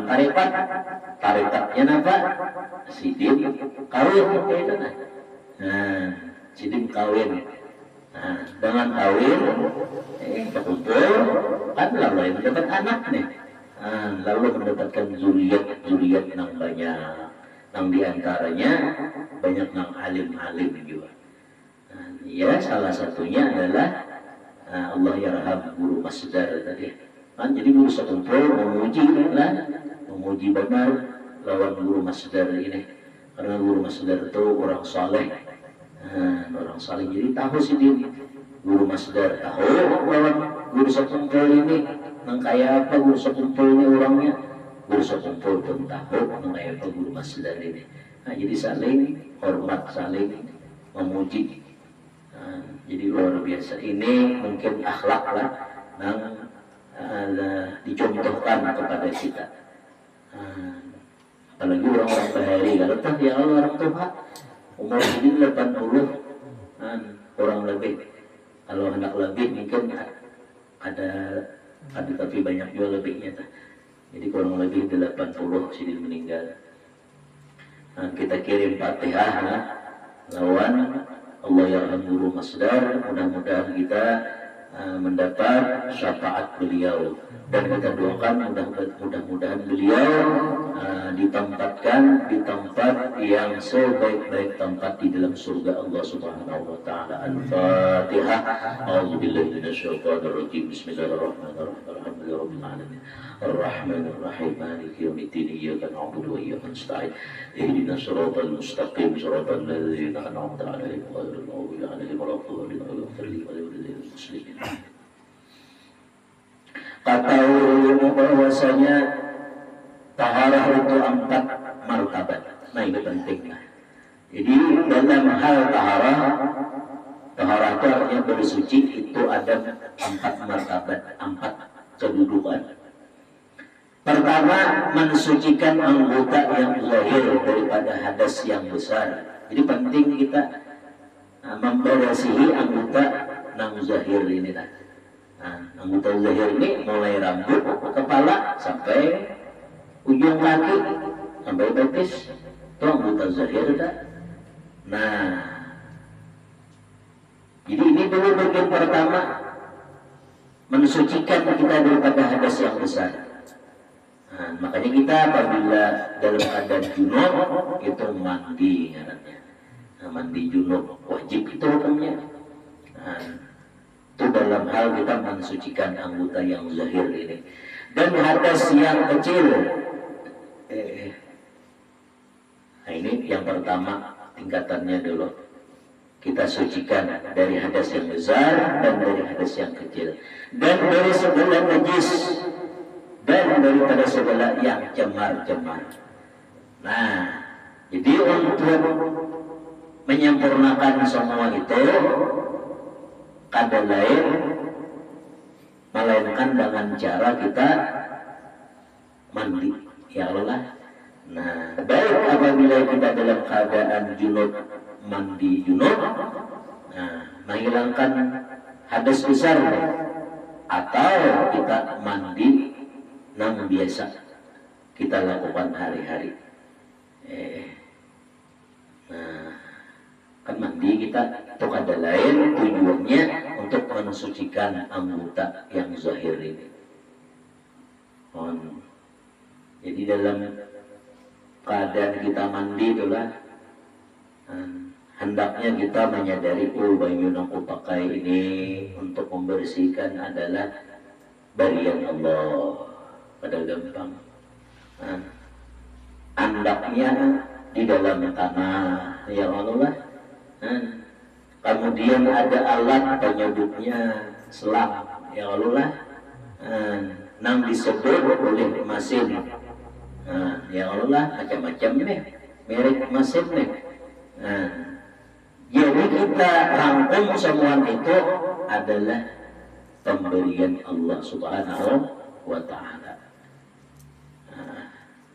tarikatnya apa? Sidin kawin itu nah. Sidin kawin. Dengan kawin berkumpul kan lalu yang mendapat anak nih. Lalu mendapatkan zuriat yang banyak, yang diantaranya banyak yang alim juga. Ya salah satunya adalah Allah yarham guru Masdar tadi. Jadi guru sekumpul memuji benar lawan guru Masdar ini, karena guru Masdar itu orang saleh. Orang saleh jadi tahu sih dia guru Masdar tahu lawan guru sekumpul ini nang kaya apa guru sekumpul ini orangnya. Guru sekumpul pun tahu nang kaya apa guru Masdar ini. Jadi saling hormat, saling memuji. Jadi luar biasa. Ini mungkin akhlak lah yang dicontohkan kepada kita. Apalagi orang-orang bahari. Kalau tak ya orang tua umur ini 80 orang lebih. Kalau anak lebih mungkin ada tapi banyak juga lebihnya. Jadi kurang lebih 80 sini meninggal. Kita kirim Fatihah lawan Allah yarham guru Masdar, mudah-mudahan kita mendapat syafaat beliau dan kita doakan mudah-mudahan beliau ditempatkan di tempat yang sebaik-baik tempat di dalam surga Allah Subhanahu wa taala. Al-Fatihah. A'udzubillahi minasyaitonir rajim. Bismillahirrahmanirrahim. Alhamdulillahirabbil alamin. Ar-Rahmanir-Rahim. Maliki yaumiddin. Iyyaka na'budu wa iyyaka nasta'in. Ihdinas siratal mustaqim. Siratal ladzina an'amta 'alaihim ghairil maghdubi 'alaihim waladdallin. Muslimin. Kata ulama bahwasanya taharah itu 4 martabat. Nah ini penting lah. Jadi dalam hal taharah itu artinya bersuci itu ada 4 martabat, 4 kedudukan. Pertama, mensucikan anggota yang zahir daripada hadas yang besar. Jadi penting kita membersihi anggota yang zahir ini lah. Anggota zahir ini mulai rambut, kepala sampai ujung kaki sampai betis itu anggota zahir dah. Nah, jadi ini dulu bagian pertama mensucikan kita daripada hadas yang besar. Makanya kita apabila dalam keadaan junub itu mandi katanya. Mandi junub wajib itu hukumnya. Itu dalam hal kita mensucikan anggota yang zahir ini. Dan hadas yang kecil pertama tingkatannya dulu. Kita sucikan dari hadas yang besar dan dari hadas yang kecil. Dan dari segala najis. Dan daripada segala yang cemar-cemar. Nah, jadi untuk menyempurnakan semua itu, kada lain melainkan dengan cara kita mandi. Ya Allah. Nah, baik apabila kita dalam keadaan junub, mandi junub, nah, menghilangkan hadas besar, atau kita mandi yang biasa kita lakukan hari-hari. Nah, kan mandi kita itu ada lain tujuannya untuk mensucikan anggota yang zahir ini. Jadi dalam keadaan kita mandi itulah hendaknya kita menyadari baju yang aku pakai ini untuk membersihkan adalah barian Allah. Pada gampang andaknya di dalam tanah, ya Allah. Kemudian ada alat penyebutnya selang, ya Allah. Nang disebut oleh mesin, ya Allah, macam-macam nih merek mesin nih. Jadi kita rangkum semua itu adalah pemberian Allah Subhanahu wa Ta'ala.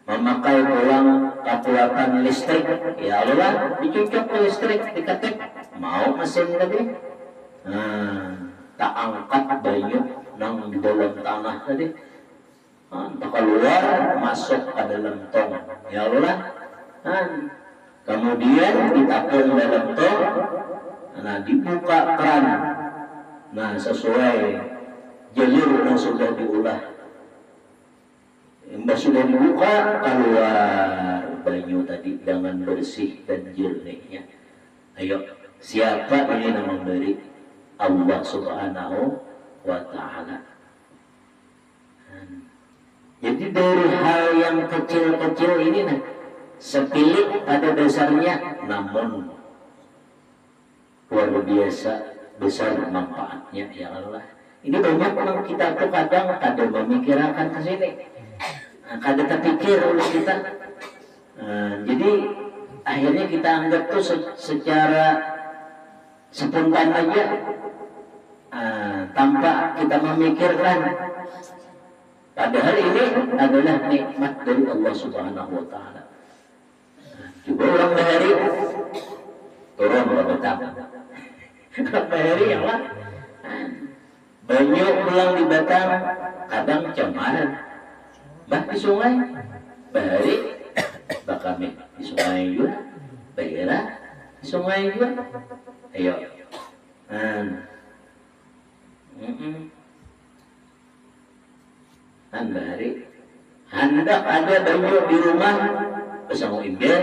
Memakai ulang kekuatan listrik, ya Allah, dicocok ke listrik, diketik, mau mesin tadi, tak angkat banyak nang di dalam tanah tadi, tak keluar masuk ke dalam tong, ya Allah, kemudian ditapung dalam tong, nah dibuka keran, nah sesuai jalur yang sudah diulah. Mbak sudah dibuka, keluar banyu tadi dengan bersih dan jernihnya. Ayo, siapa ini yang memberi? Allah Subhanahu wa Ta'ala. Jadi dari hal yang kecil-kecil ini, nah, sepilih pada dasarnya, namun luar biasa besar manfaatnya, ya Allah. Ini banyak orang kita tuh kadang memikirkan ke sini. Kada terpikir oleh kita. Jadi akhirnya kita anggap tuh secara spontan aja, tanpa kita memikirkan. Padahal ini adalah nikmat dari Allah Subhanahu wa Ta'ala. Juga orang bahari turun ke Batam. Orang bahari ya Allah. Banyak pulang di Batam kadang cemar. Bah di sungai, bahari, bakami di sungai juga, bahira di sungai juga. Ayo, bahari, hendak ada banyu di rumah, bersama imbir.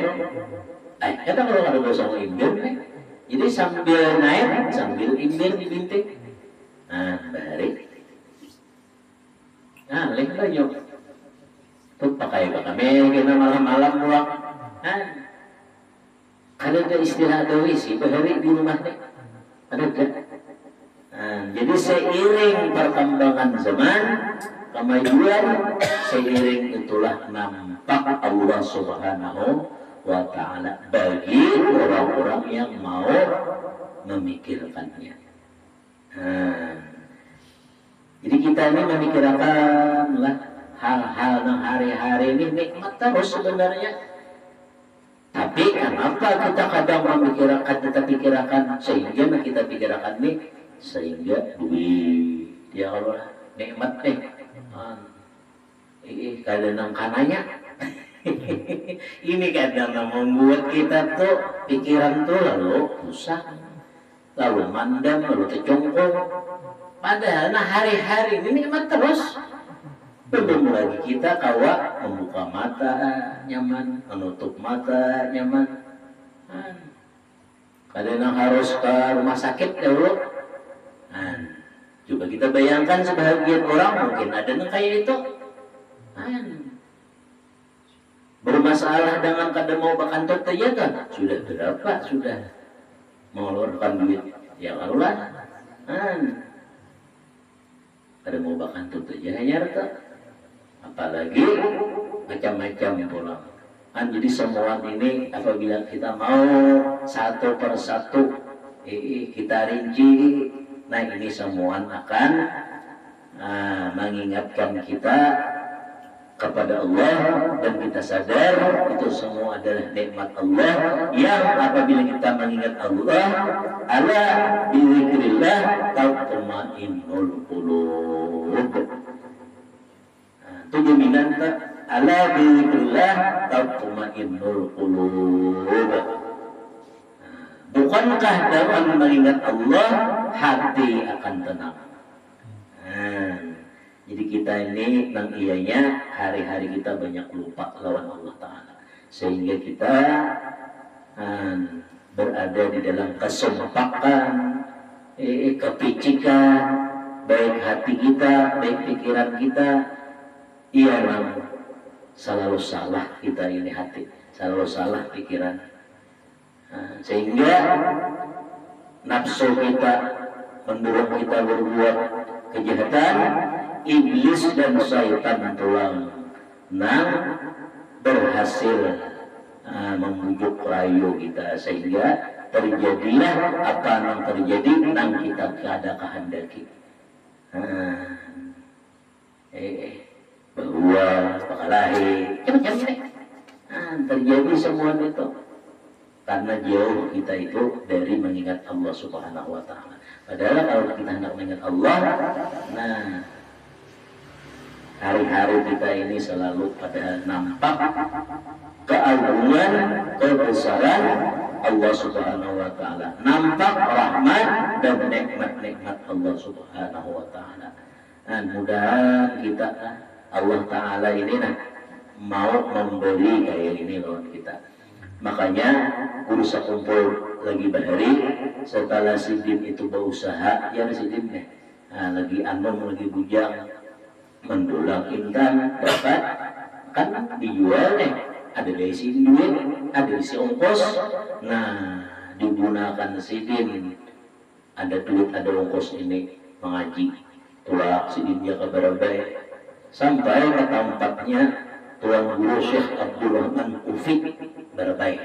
Kata kalau ada bersama imbir, jadi sambil naik, sambil imbir dibintik. Bahari, lihat banyu. Pakai kami kita malam-malam pulang, ada istilah dawisi bahari di rumah nih, ada tak? Jadi seiring perkembangan zaman, kemajuan, seiring itulah nampak Allah Subhanahu wa Ta'ala bagi orang-orang yang mau memikirkannya. Jadi kita ini memikirkan lah hal-hal yang hari-hari ini nikmat terus sebenarnya. Tapi kenapa kita kadang memikirkan sehingga kita pikirkan nih, sehingga duit, ya Allah, nikmat nih. Kadang kananya. Ini kadang membuat kita tuh pikiran tuh lalu pusing, lalu mandam, lalu tercongkol. Padahal hari-hari ini nikmat terus. Belum lagi kita kawa membuka mata nyaman, menutup mata nyaman. Kadang harus ke rumah sakit dulu. Coba kita bayangkan sebagian orang mungkin ada yang kayak itu. bermasalah dengan kada mau bakantut aja kan sudah berapa sudah mengeluarkan duit ya Allah kada mau bakantut aja hanya tak apalagi macam-macam pulang jadi semua ini apabila kita mau satu persatu kita rinci nah ini semua akan mengingatkan kita kepada Allah dan kita sadar itu semua adalah nikmat Allah yang apabila kita mengingat Allah ala bizikrillah tatma'innul qulub itu jaminan tak ala bizikrillah tatma'innul qulub bukankah dengan mengingat Allah hati akan tenang jadi kita ini nang ianya hari-hari kita banyak lupa lawan Allah Ta'ala sehingga kita berada di dalam kesempakan kepicikan baik hati kita baik pikiran kita ialah selalu salah kita ini hati selalu salah pikiran sehingga nafsu kita mendorong kita berbuat kejahatan iblis dan syaitan tulang nang berhasil membujuk rayu kita sehingga terjadilah apa yang terjadi nang kita kada kehendaki bahwa pakalahi macam ini terjadi semua itu karena jauh kita itu dari mengingat Allah Subhanahu wa Ta'ala. Padahal kalau kita hendak mengingat Allah, nah hari-hari kita ini selalu pada nampak keagungan, kebesaran Allah Subhanahu wa Ta'ala, nampak rahmat dan nikmat-nikmat Allah Subhanahu wa Ta'ala. Dan mudah kita Allah Ta'ala ini mau memberi kayak ini lawan kita. Makanya guru sekumpul lagi bahari setelah sidin itu berusaha ya sidin lagi anom lagi bujang mendulang intan dapat kan dijual ada dari sini duit ada isi ongkos nah digunakan sidin ada duit ada ongkos ini mengaji tulak sidin dia kabarabai sampai ke tempatnya Tuan Guru Syekh Abdul Rahman Ufik berbaik.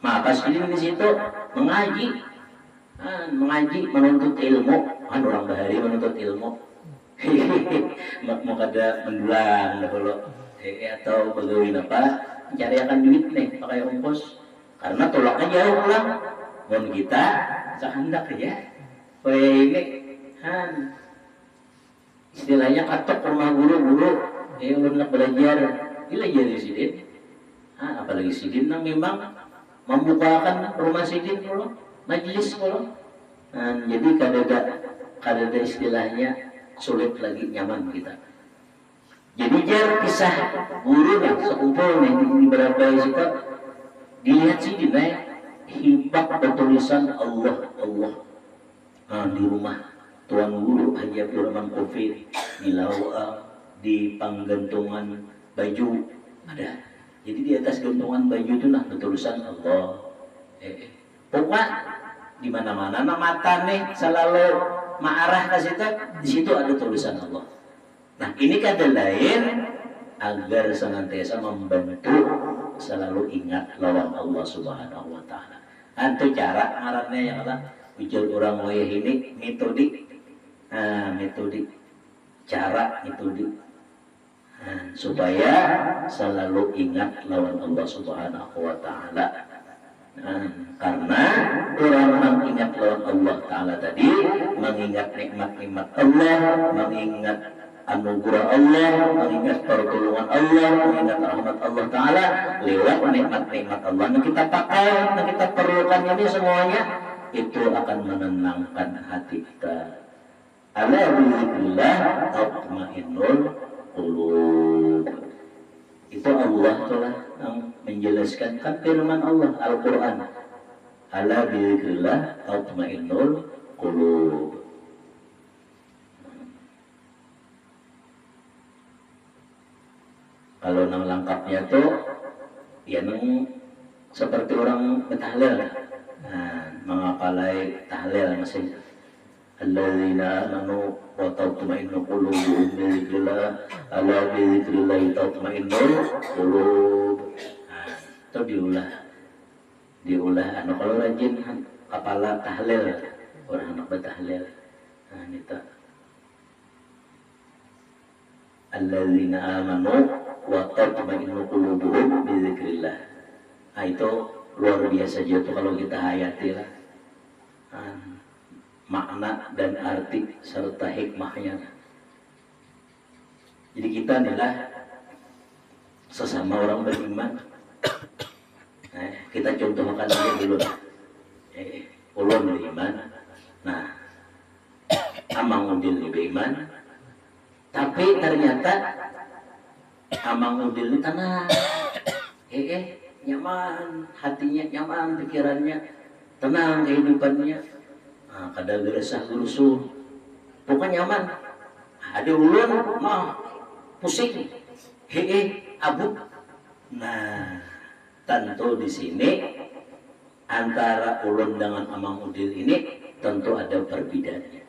Maka sidin di situ mengaji, menuntut ilmu, orang bahari menuntut ilmu. Mau kada mendulang dahulu, atau bagaimana apa, mencari akan duit nih pakai ongkos, karena tolaknya jauh pulang. Mohon kita sehendak aja, ini, istilahnya katok rumah guru-guru. Untuk belajar di sidin apalagi sidin yang memang membukakan rumah sidin kalau majlis kalau jadi kadada istilahnya sulit lagi nyaman kita jadi jar kisah guru sekumpul di berapa sikap dilihat sidin hibak bertulisan Allah di rumah Tuan Guru Haji Abdul Rahman Ufik di Lawang di panggantungan baju ada jadi di atas gantungan baju itu bertulisan Allah pokoknya di mana-mana mata nih selalu mengarah ke situ di situ ada tulisan Allah nah ini kata lain agar senantiasa membantu selalu ingat lawan Allah Subhanahu wa Ta'ala itu cara ngarannya yang Allah ujar orang wayah ini metodik cara metodik supaya selalu ingat lawan Allah Subhanahu wa Ta'ala karena orang mengingat lawan Allah Ta'ala tadi mengingat nikmat-nikmat Allah mengingat anugerah Allah mengingat pertolongan Allah mengingat rahmat Allah Ta'ala lewat nikmat-nikmat Allah yang kita pakai yang kita perlukan ini semuanya itu akan menenangkan hati kita ala bizikrillah tatma'innul qulub itu Allah telah menjelaskan kan firman Allah Al-Quran ala bizikrillah tatma'innul qulub Kalau nang lengkapnya tuh ya nang seperti orang bertahlil. Nah, mengapalai tahlil masing alladzina amanu wa tatma'innu qulubuhum bi dzikrillah ala bi dzikrillah tatma'innul qulub. Nah, itu diulah anu kalau rajin kepala tahlil orang anak bertahlil. Nah, itu alladzina amanu wa tatma'innu qulubuhum bi dzikrillah. Nah, itu luar biasa juga kalau kita hayati lah. Makna dan arti serta hikmahnya. Jadi kita inilah sesama orang beriman. Kita contohkan aja dulu. Ulun beriman. Nah, Amang Udil beriman. Tapi ternyata Amang Udil ini tenang. Nyaman, hatinya nyaman, pikirannya tenang, kehidupannya. Nah, kada geresah gerusuh, pokoknya nyaman. Ada ulun mah pusing, abuk. Nah, tentu di sini antara ulun dengan Amang Udil ini tentu ada perbedaannya.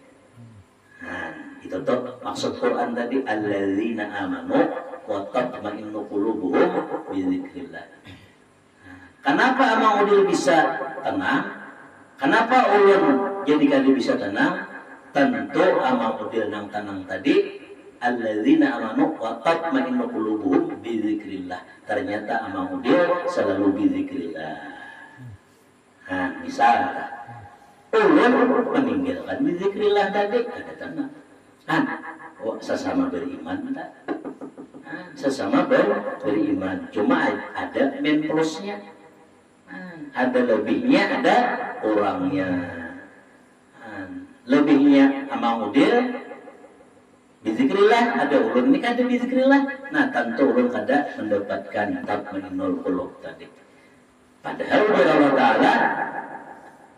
Nah, itu tuh maksud Quran tadi alladzina amanu wa tatma'innu qulubuhum bi dzikrillah. Kenapa Amang Udil bisa tenang? Kenapa ulun jadi kali bisa tenang? Tentu Amang Udil nang tenang tadi alladzina amanu wa tatma'innu qulubuhum bi dzikrillah. Ternyata Amang Udil selalu bi dzikrillah. Nah, misal ulun meninggalkan bi dzikrillah tadi ada tenang. Sesama beriman tak? Sesama beriman. Cuma ada men plusnya. Ada lebihnya, ada kurangnya. Lebihnya Amang Udil bizikrillah, ada ulun ini kada bizikrillah. Nah, tentu ulun kada mendapatkan tatma'innul qulub tadi. Padahal Allah Ta'ala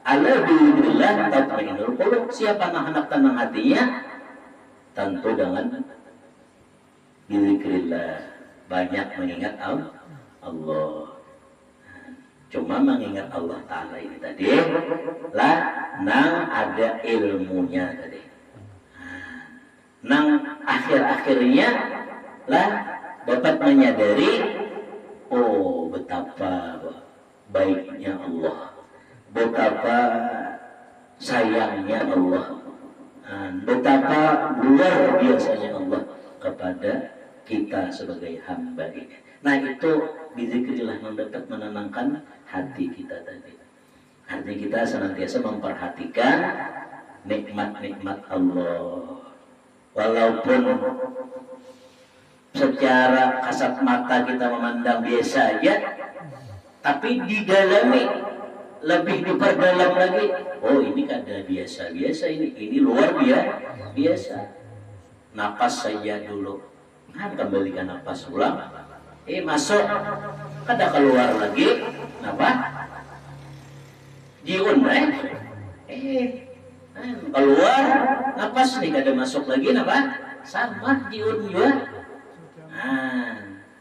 ala bizikrillah tatma'innul qulub. Siapa anak tenang hatinya? Tentu dengan bizikrillah, banyak mengingat Allah. Cuma mengingat Allah Ta'ala ini tadi lah nang ada ilmunya tadi. Nang akhir-akhirnya lah dapat menyadari betapa baiknya Allah, betapa sayangnya Allah, betapa luar biasanya Allah kepada kita sebagai hamba ini. Nah, itu bizikrillah yang dapat menenangkan hati kita tadi. Artinya kita senantiasa memperhatikan nikmat-nikmat Allah. Walaupun secara kasat mata kita memandang biasa aja, tapi didalami, lebih diperdalam lagi. Ini kada biasa-biasa ini luar biasa. Napas saja dulu. Kembalikan napas ulang. Masuk, kada keluar lagi. Kenapa? Jiun, keluar, napas nih kada masuk lagi, kenapa? Sama jiun juga.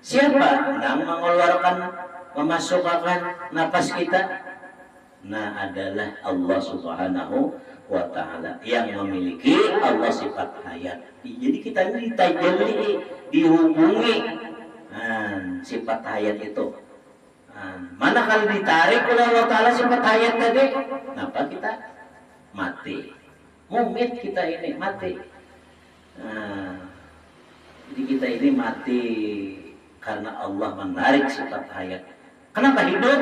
Siapa yang mengeluarkan, memasukkan napas kita? Nah, adalah Allah Subhanahu wa Ta'ala yang memiliki Allah sifat hayat. Jadi kita ini ditajalli, dihubungi sifat hayat itu. Mana kalau ditarik oleh Allah Ta'ala sifat hayat tadi, kenapa kita mati? Mumit kita ini mati. Jadi kita ini mati karena Allah menarik sifat hayat. Kenapa hidup?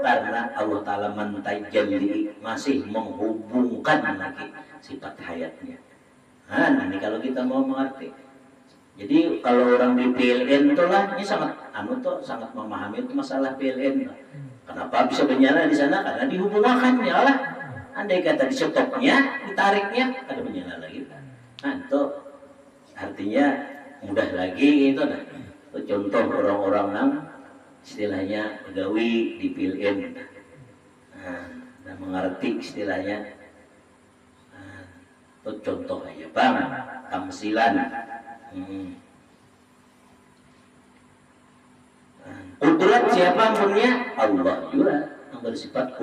Karena Allah Ta'ala mentajalli, masih menghubungkan lagi sifat hayatnya. Ini kalau kita mau mengerti. Jadi kalau orang di PLN itu lah, ini sangat sangat memahami itu masalah PLN. Kenapa bisa menyala di sana? Karena dihubungkan ya lah. Andai kata di stopnya, ditariknya, ada menyala lagi. Itu artinya mudah lagi itu. Contoh orang-orang yang istilahnya pegawai di PLN, dan mengerti istilahnya. Itu contoh aja bang, tamsilan. Kudrat siapa yang punya? Allah juga yang bersifat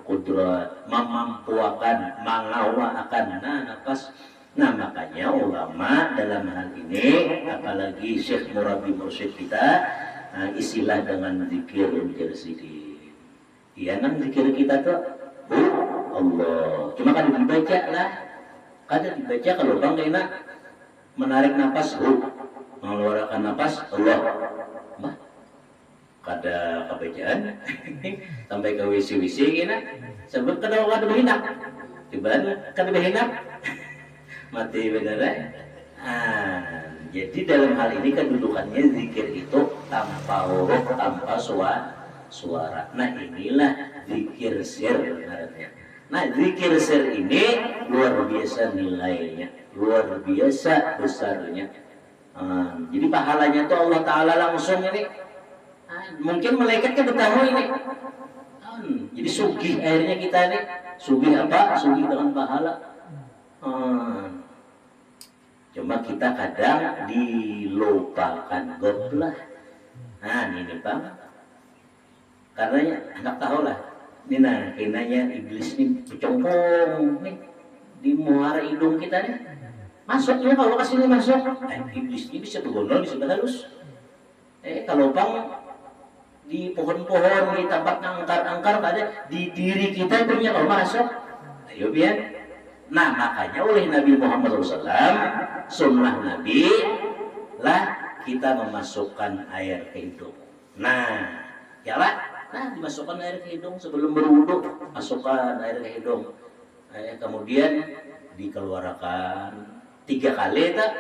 kudrat, memampuakan, mengawakan nafas. Nah makanya ulama dalam hal ini, apalagi Syekh Murabi Mursyid kita, istilah dengan zikir sedih. Iya kan zikir kita tuh Allah. Cuma kan dibaca lah, kadang dibaca kalau bang enak menarik nafas, mengeluarkan nafas Allah. Bah, kada kebacaan sampai ke WC gini sebut kada berhinap coba kada berhinap mati beneran. Jadi dalam hal ini kedudukannya zikir itu tanpa huruf, tanpa suara. Nah inilah zikir sir sebenarnya. Nah zikir sir ini luar biasa nilainya, luar biasa besarnya. Jadi pahalanya tuh Allah Ta'ala langsung ini. Mungkin malaikat kan tahu ini. Jadi sugih akhirnya kita ini. Sugih apa? Sugih dengan pahala. Cuma kita kadang dilupakan goblah. Ini Bang. Karena anak tahu lah. Ini kinanya iblis ini pecongkong nih di muara hidung kita nih. Masuknya kalau kasih masuk, iblis ini bisa bergondol, bisa berhalus. Kalau Bang di pohon-pohon, di tempat angkar-angkar ada di diri kita punya kalau masuk. Ayo biar. Nah makanya oleh Nabi Muhammad SAW, sunnah Nabi lah kita memasukkan air ke hidung. Nah, ya lah, dimasukkan air ke hidung sebelum berwudu, masukkan air ke hidung. Kemudian dikeluarkan 3 kali tak?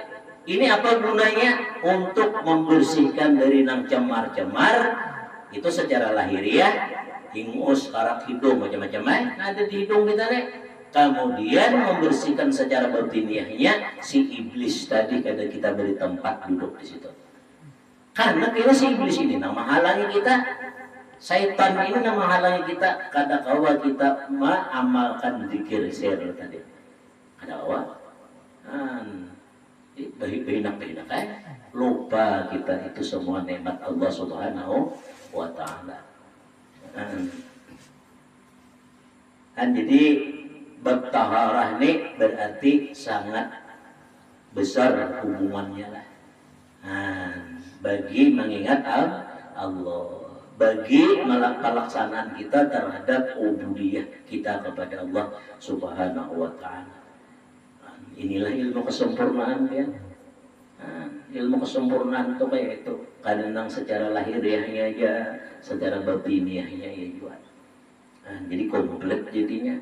Ini apa gunanya? Untuk membersihkan dari nang cemar-cemar itu secara lahiriah, ingus, karak hidung macam-macam ada di hidung kita nih. Kemudian membersihkan secara batiniahnya si iblis tadi kada kita beri tempat duduk di situ. Karena kira si iblis ini nama halangi kita, syaitan ini nama halangi kita kada kawa kita mengamalkan zikir sir tadi. Kada kawa. Behinak lupa kita itu semua nikmat Allah Subhanahu wa Ta'ala. Jadi bab taharah ini berarti sangat besar hubungannya lah. Bagi mengingat Allah, bagi pelaksanaan kita terhadap ubudiyah kita kepada Allah Subhanahu wa Ta'ala. Inilah ilmu kesempurnaan ya. Ilmu kesempurnaan itu kayak itu. Kadang secara lahiriahnya aja, secara batiniahnya ya juga. Jadi komplit jadinya.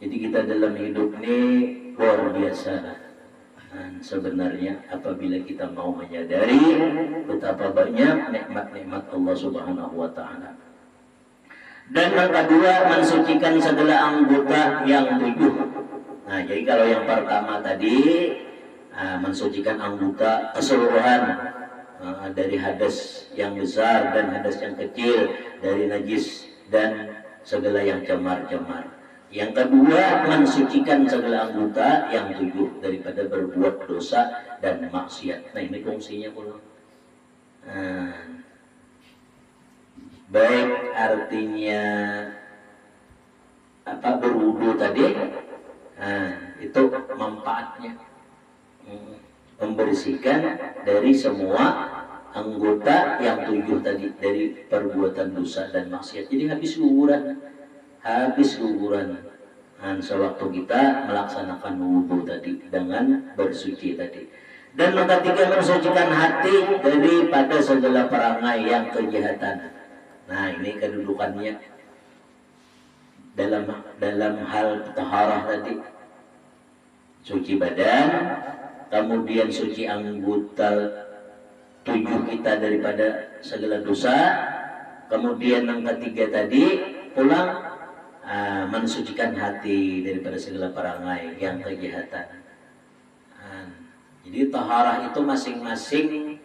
Jadi kita dalam hidup ini luar biasa. Sebenarnya apabila kita mau menyadari betapa banyak nikmat-nikmat Allah Subhanahu wa Ta'ala. Dan yang kedua, mensucikan segala anggota yang 7. Jadi kalau yang pertama tadi mensucikan anggota keseluruhan dari hadas yang besar dan hadas yang kecil, dari najis dan segala yang cemar-cemar. Yang kedua, mensucikan segala anggota yang 7 daripada berbuat dosa dan maksiat. Nah ini fungsinya pula. Baik artinya berwudu tadi, itu manfaatnya membersihkan dari semua anggota yang 7 tadi dari perbuatan dosa dan maksiat. Jadi habis guguran sewaktu kita melaksanakan wudu tadi dengan bersuci tadi. Dan yang ketiga, mensucikan hati daripada segala perangai yang kejahatan. Nah ini kedudukannya dalam hal taharah tadi, suci badan, kemudian suci anggota 7 kita daripada segala dosa, kemudian yang ketiga tadi pulang mensucikan hati daripada segala perangai yang kejahatan. Jadi taharah itu masing-masing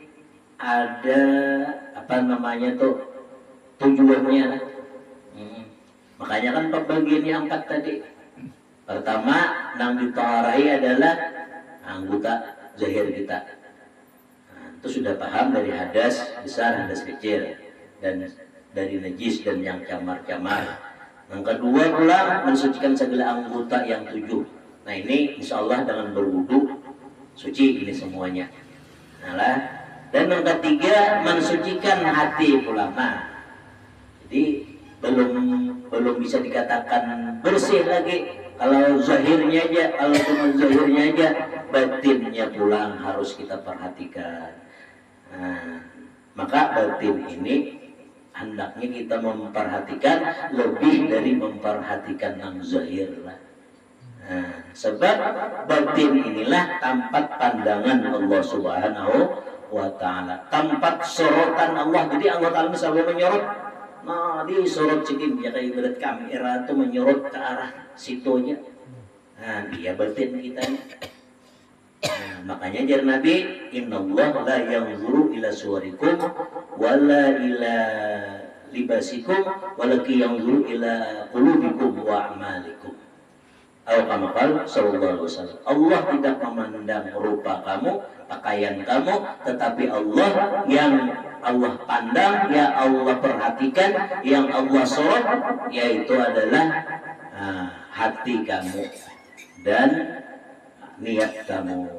ada tujuannya. Makanya kan pembagiannya 4 tadi. Pertama, yang ditaharahi adalah anggota zahir kita. itu sudah paham dari hadas besar, hadas kecil, dan dari najis dan yang camar-camar. Yang kedua pula mensucikan segala anggota yang 7. Nah ini insya Allah dengan berwudu suci ini semuanya. Nah, dan yang ketiga mensucikan hati pula. Nah, jadi belum bisa dikatakan bersih lagi kalau zahirnya aja, kalau cuma zahirnya aja, batinnya pulang harus kita perhatikan. Nah, maka batin ini hendaknya kita memperhatikan lebih dari memperhatikan yang zahir lah. Nah, sebab batin inilah tempat pandangan Allah Subhanahu wa Ta'ala, tempat sorotan Allah. Jadi Allah Ta'ala selalu menyorot. Nah, di sorot sedikit ya kayak ibarat kamera itu menyorot ke arah situnya. Nah, dia batin kita. Nah, makanya jar Nabi, innallaha la yanzuru ila suwarikum wala ila libasikum walakin yanzuru ila qulubikum wa a'malikum. Atau kama qala sallallahu alaihi wasallam. Allah tidak memandang rupa kamu, pakaian kamu, tetapi Allah yang Allah pandang, ya Allah perhatikan, yang Allah sorot, yaitu adalah hati kamu dan niat kamu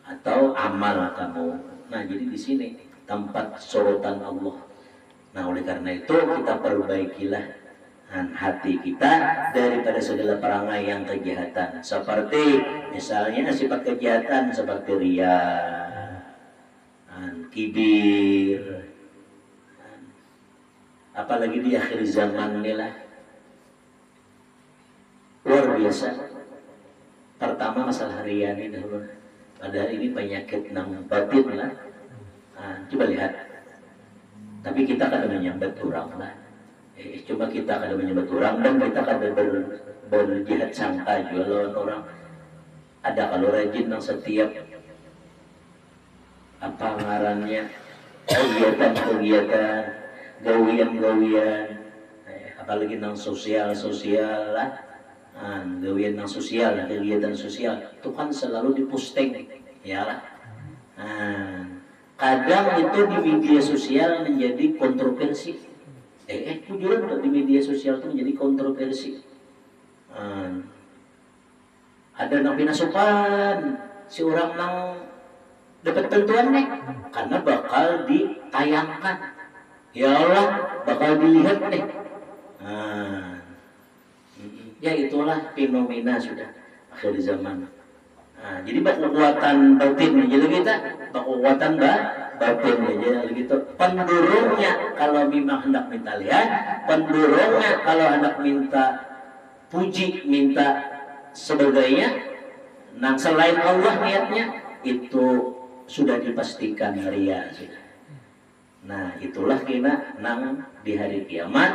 atau amal kamu. Nah, jadi di sini tempat sorotan Allah. Nah, oleh karena itu kita perbaikilah hati kita daripada segala perangai yang kejahatan. Seperti misalnya sifat kejahatan seperti riya, kibir, apalagi di akhir zaman ini lah luar biasa. Pertama masalah riya ini dahulu, padahal ini penyakit nang batin lah. Coba lihat, tapi kita kadang menyambat orang lah. Coba kita kadang menyambat orang dan kita kadang berjihad sangka juga lawan orang. Ada kalau rajin yang setiap apa ngarannya kegiatan, gawian, apalagi nang sosial lah, gawian nang sosial, kegiatan sosial itu kan selalu diposting, ya lah. Kadang itu di media sosial menjadi kontroversi. Jujuran tuh di media sosial itu menjadi kontroversi. Ada nang pinasupan si orang nang dapat tentuan nih, karena bakal ditayangkan, ya Allah bakal dilihat nih. Ya itulah fenomena sudah akhir zaman. Jadi kekuatan batin jadi kita, kekuatan batin aja gitu. Pendorongnya kalau memang hendak minta lihat, pendorongnya kalau hendak minta puji, minta sebagainya, nah selain Allah niatnya itu sudah dipastikan riya sudah. Nah itulah kena nang di hari kiamat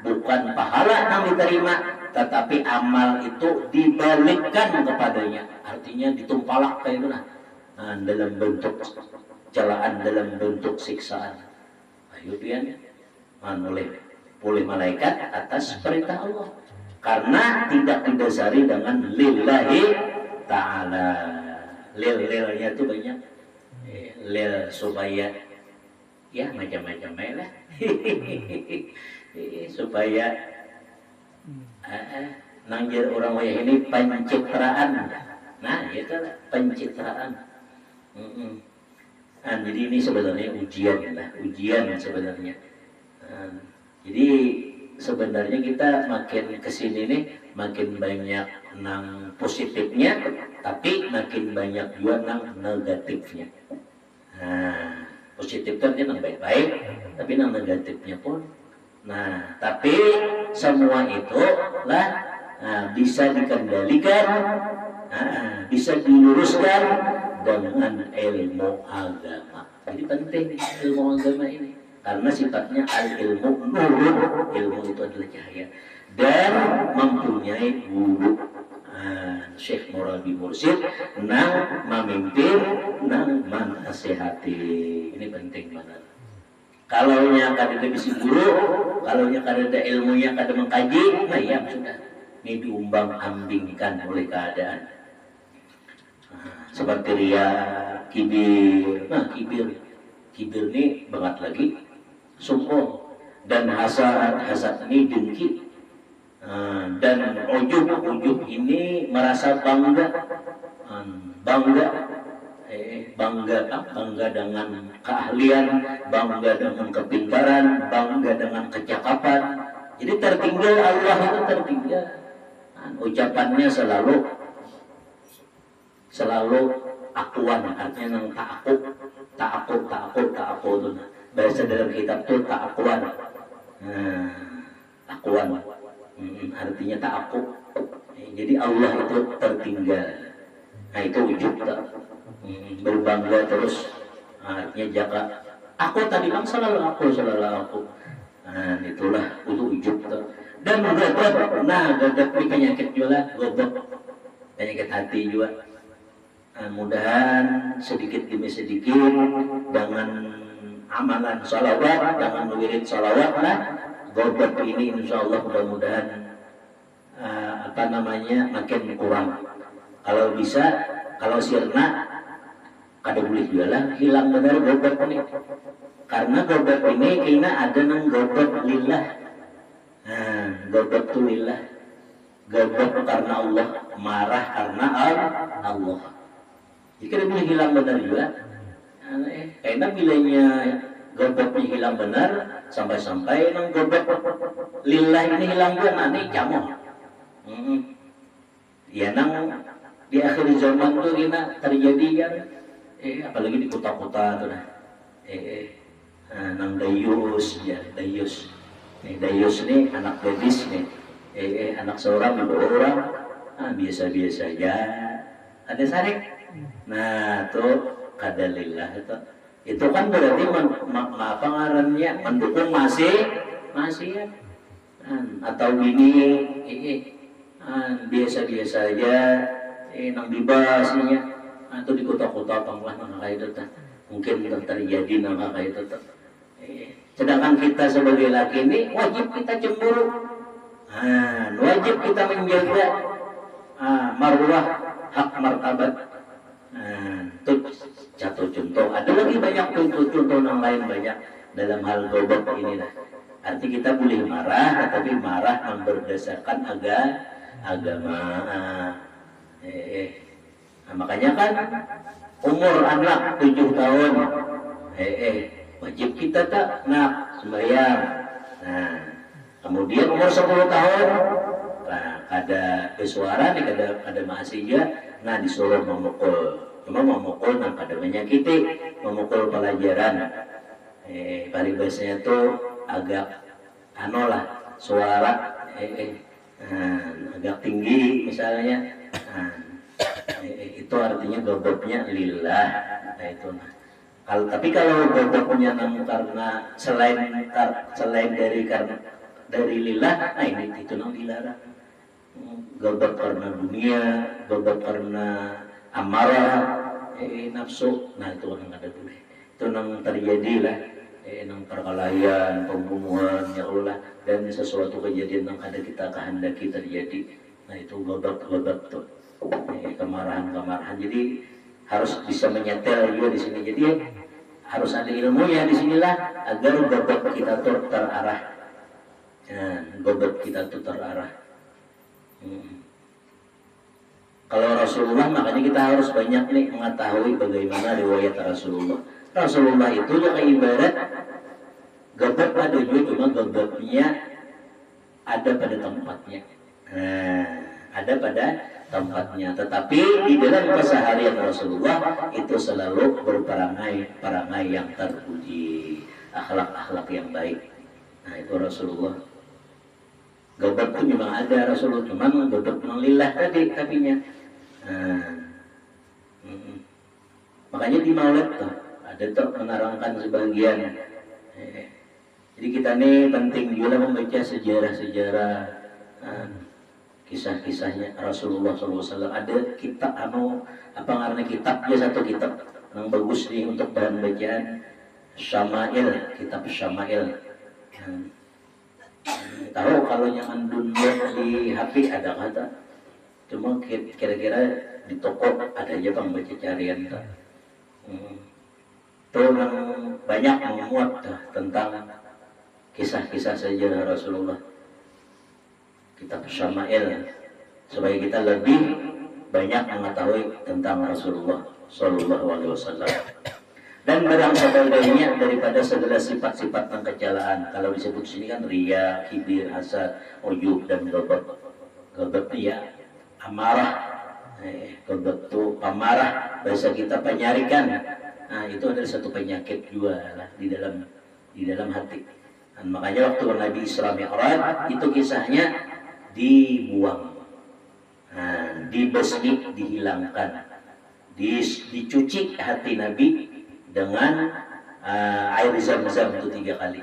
bukan pahala nang diterima, tetapi amal itu dibalikkan kepadanya, artinya ditumpalak kayak itu dalam bentuk celaan, dalam bentuk siksaan. Ayo pian oleh malaikat atas perintah Allah, karena tidak didasari dengan lillahi ta'ala. Lilnya itu banyak, lil supaya ya macam-macam lah. Supaya nanggir orang wayah ini pencitraan. Nah itu pencitraan. Jadi ini sebenarnya ujian sebenarnya. Jadi sebenarnya kita makin kesini nih makin banyak nang positifnya, tapi makin banyak juga nang negatifnya. Positif kan nang baik-baik, tapi nang negatifnya pun. Nah, tapi semua itu lah bisa dikendalikan, bisa diluruskan dengan ilmu agama. Jadi penting ilmu agama ini, karena sifatnya al-ilmu nurun, ilmu itu adalah cahaya dan mempunyai guru. Syekh Murabi Mursyid nang memimpin, nang menasihati. Ini penting banget. Kalau nya kada bisa guru, kalau nya kada ada ilmunya, kada mengkaji, nah ya sudah, ini diumbang ambingkan oleh keadaan. seperti ria, kibir. Nah, kibir ini banget lagi sombong, dan hasad ini dengki. Dan ujub ini merasa bangga, bangga dengan keahlian, bangga dengan kepintaran, bangga dengan kecakapan. Jadi tertinggal, Allah itu tertinggal. Ucapannya selalu akuan, artinya yang ta'akub itu. Bahasa dalam kitab itu ta'akuan. Akuan. Artinya ta'akub. Jadi Allah itu tertinggal. Nah, itu ujub tak. Berbangga terus. Artinya jaga. Aku tadi kan selalu aku. Nah, itulah itu ujub tak. Dan gagap. Nah, gagap ini penyakit juga. Gagap. Penyakit hati juga. Nah, mudahan sedikit demi sedikit dengan amalan sholawat, dengan wirid sholawat lah, gobot ini insya Allah mudah-mudahan makin kurang. Kalau bisa, kalau sirna kada boleh jualan, hilang benar gobot ini. Karena gobot ini kena ada nang gobot lillah. Nah, gobot itu lillah. Gobot karena Allah, marah karena Allah. Jika dia boleh hilang benar juga. Karena bilanya gobotnya hilang benar, sampai-sampai nang gobot lillah ini hilang juga, nah ini jamu. Ya nang di akhir zaman tuh kena terjadi kan, apalagi di kota-kota tuh nah, nang dayus ya dayus. Dayus nih anak gadis nih, anak seorang ibu orang, biasa-biasa aja, ada sarik. Nah tuh kadalillah itu kan berarti apa ngarannya mendukung masih ya, atau ini biasa-biasa aja, nang bebasnya atau di kota-kota panglah nang kayak itu mungkin terjadi nang kayak itu. Sedangkan kita sebagai laki ini wajib kita cemburu, wajib kita menjaga marwah, hak martabat. Itu jatuh contoh. Ada lagi banyak contoh yang lain banyak dalam hal gobot ini lah. Arti kita boleh marah, tetapi marah yang berdasarkan agama. Makanya kan umur anak 7 tahun, wajib kita tak nak sembahyang. Nah, kemudian umur 10 tahun, ada bersuara nih, ada mahasiswa, nah disuruh memukul. Cuma memukul nah pada menyakiti, memukul pelajaran. Paribasnya tuh agak suara agak tinggi misalnya. Itu artinya gobotnya lillah. Nah itu. Tapi kalau gobotnya karena selain dari lillah, nah ini itu nang dilarang. Gobot karena dunia, gobot karena amarah, nafsu, nah itu yang ada boleh. Itu yang terjadi lah, yang perkelahian, pembunuhan, ya Allah, dan sesuatu kejadian yang ada kita kehendaki terjadi. Nah itu gobot tuh, kemarahan. Jadi harus bisa menyetel juga di sini. Jadi harus ada ilmunya di sinilah agar gobot kita tuh terarah. Gobot kita tuh terarah. Kalau Rasulullah, makanya kita harus banyak nih mengetahui bagaimana riwayat Rasulullah. Rasulullah itu yang ibarat gobot ada juga, cuma gobotnya ada pada tempatnya. Ada pada tempatnya. Tetapi di dalam keseharian Rasulullah itu selalu berperangai yang terpuji, akhlak yang baik. Nah itu Rasulullah. Gobot itu memang ada Rasulullah, cuma gobot menglillah tapinya. Makanya di Maulid tuh ada tuh menerangkan sebagian. Jadi kita nih penting juga membaca sejarah-sejarah, kisah-kisahnya Rasulullah SAW. Ada kitab karena kitabnya satu kitab yang bagus nih untuk bahan bacaan, Syama'il, kitab Syama'il. Tahu kalau yang download di HP ada kata Cuma kira-kira di toko ada aja bang baca carian tak. Tuh banyak memuat tentang kisah-kisah sejarah Rasulullah. Kitab Syama'il supaya kita lebih banyak mengetahui tentang Rasulullah Sallallahu Alaihi Wasallam. Dan barang sebagainya daripada segala sifat-sifat pengkecelaan. Kalau disebut sini kan ria, kibir, hasad, ujub dan ghadab. Ghadab ya amarah. Ghadab itu pamarah. Bahasa kita penyarikan. Nah, itu adalah satu penyakit juga lah di dalam hati. Dan makanya waktu Nabi Isra Mi'raj itu kisahnya dibuang. Nah, dibesmi, dihilangkan. Dicuci hati Nabi dengan air zam-zam itu 3 kali.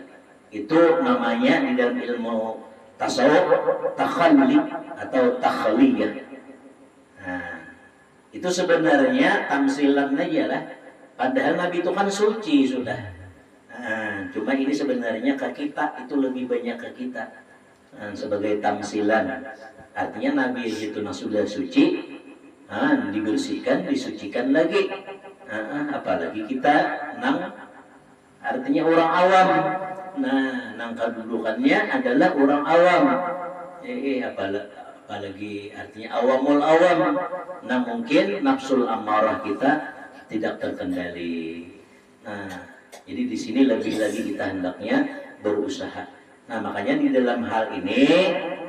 Itu namanya di dalam ilmu tasawuf takhalli atau takhliyah. Nah, itu sebenarnya tamsilan aja lah. Padahal Nabi itu kan suci sudah. Nah, cuma ini sebenarnya ke kita, itu lebih banyak ke kita. Nah, sebagai tamsilan. Artinya Nabi itu sudah suci, dibersihkan, disucikan lagi. Apalagi kita artinya orang awam. Nah, kedudukannya adalah orang awam. Apalagi artinya awamul awam. Nah, mungkin nafsul amarah kita tidak terkendali. Nah, jadi di sini lebih lagi kita hendaknya berusaha. Nah, makanya di dalam hal ini,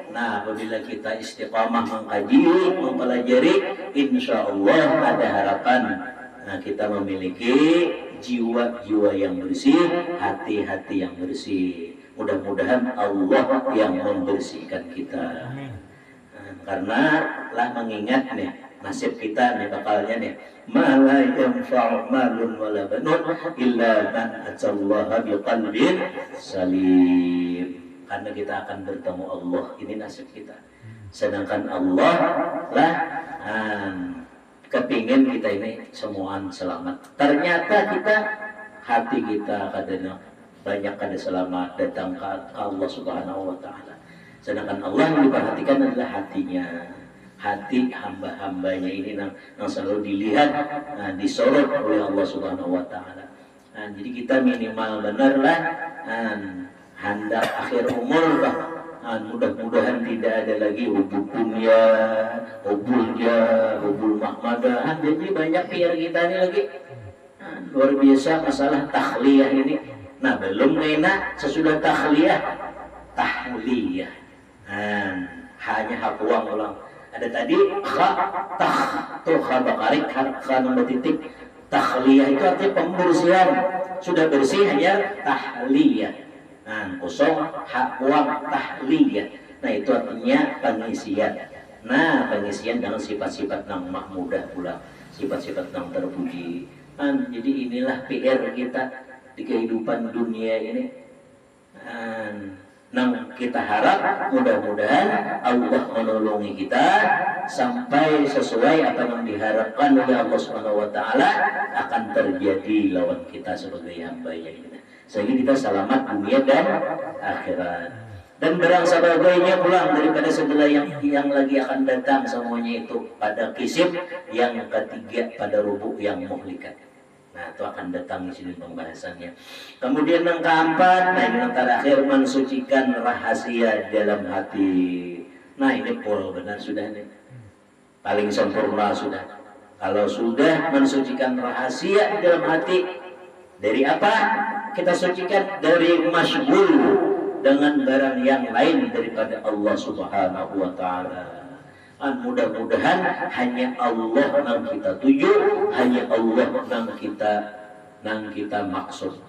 apabila kita istiqamah mengkaji, mempelajari, insya Allah ada harapan. Kita memiliki jiwa-jiwa yang bersih, hati-hati yang bersih. Mudah-mudahan Allah yang membersihkan kita. Karena lah mengingat nih, nasib kita nih bakalnya nih, ma la yanfa'u malun wala banun illa man atallaha biqalbin salim. Karena kita akan bertemu Allah, ini nasib kita. Sedangkan Allah lah kepingin kita ini semuaan selamat. Ternyata hati kita kadang banyak kada selamat datang ke Allah Subhanahu wa taala. Sedangkan Allah yang diperhatikan adalah hatinya. Hati hamba-hambanya ini yang selalu dilihat, disorot oleh Allah Subhanahu wa taala. Jadi kita minimal benarlah hendak akhir umur bah. Mudah-mudahan tidak ada lagi hubul dunia, hubul mahmadah. Jadi banyak PR kita ini lagi. Luar biasa masalah takhliyah ini. Belum enak sesudah takhliyah, tahliyah. Hanya hapuang ulang. Ada tadi kha bakarik, kha nombor titik. Takhliyah itu artinya pembersihan. Sudah bersih hanya tahliyah. Kosong hapuang tahliyah. Itu artinya pengisian. Pengisian dengan sifat-sifat yang mahmudah pula, sifat-sifat yang terpuji. Jadi inilah PR kita di kehidupan dunia ini. Kita harap mudah-mudahan Allah menolongi kita sampai sesuai apa yang diharapkan oleh Allah Subhanahu wa taala akan terjadi lawan kita sebagai hamba-Nya ini. Sehingga kita selamat dunia dan akhirat. Dan barang sebagainya pulang daripada segala yang lagi akan datang semuanya itu pada kisib yang ketiga pada rubuk yang muhlikat. Itu akan datang di sini pembahasannya. Kemudian yang keempat, ini yang terakhir, mensucikan rahasia dalam hati. Ini pol benar sudah nih. Paling sempurna sudah. Kalau sudah mensucikan rahasia dalam hati, dari apa? Kita sucikan dari masyghul dengan barang yang lain daripada Allah Subhanahu wa taala. Mudah-mudahan hanya Allah yang kita tuju, hanya Allah yang kita maksud.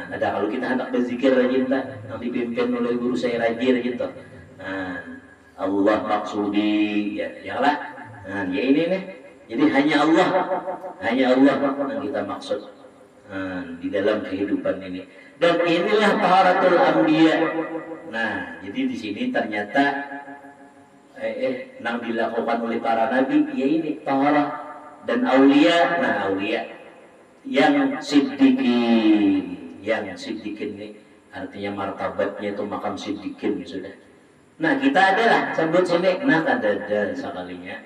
Ada kalau kita hendak berzikir rajin yang dipimpin oleh guru saya rajin gitu. Allah maksudi ya lah. Ya ini nih. Jadi hanya Allah yang kita maksud di dalam kehidupan ini. Dan inilah taharatul anbiya. Jadi di sini ternyata yang dilakukan oleh para nabi, ya ini taharah. Dan aulia, aulia yang siddiqin ini artinya martabatnya itu makam siddiqin sudah. Nah kita adalah sebut sini nah kadada sekalinya.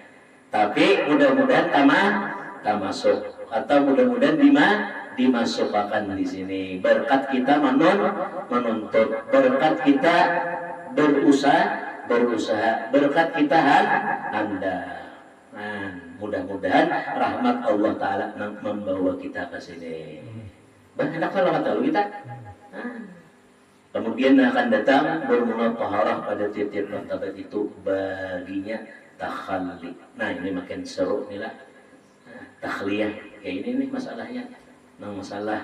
Tapi mudah-mudahan tamasuk atau mudah-mudahan dimasukkan di sini. Berkat kita menuntut, berkat kita berusaha, berkat kita Anda. Nah, mudah-mudahan rahmat Allah Ta'ala membawa kita ke sini. Banyak kalau kata kita. Kemudian akan datang bermula taharah pada tiap-tiap martabat itu baginya takhalli. Nah ini makin seru nih lah. Takhliyah. Kayak ini nih masalahnya. Nah masalah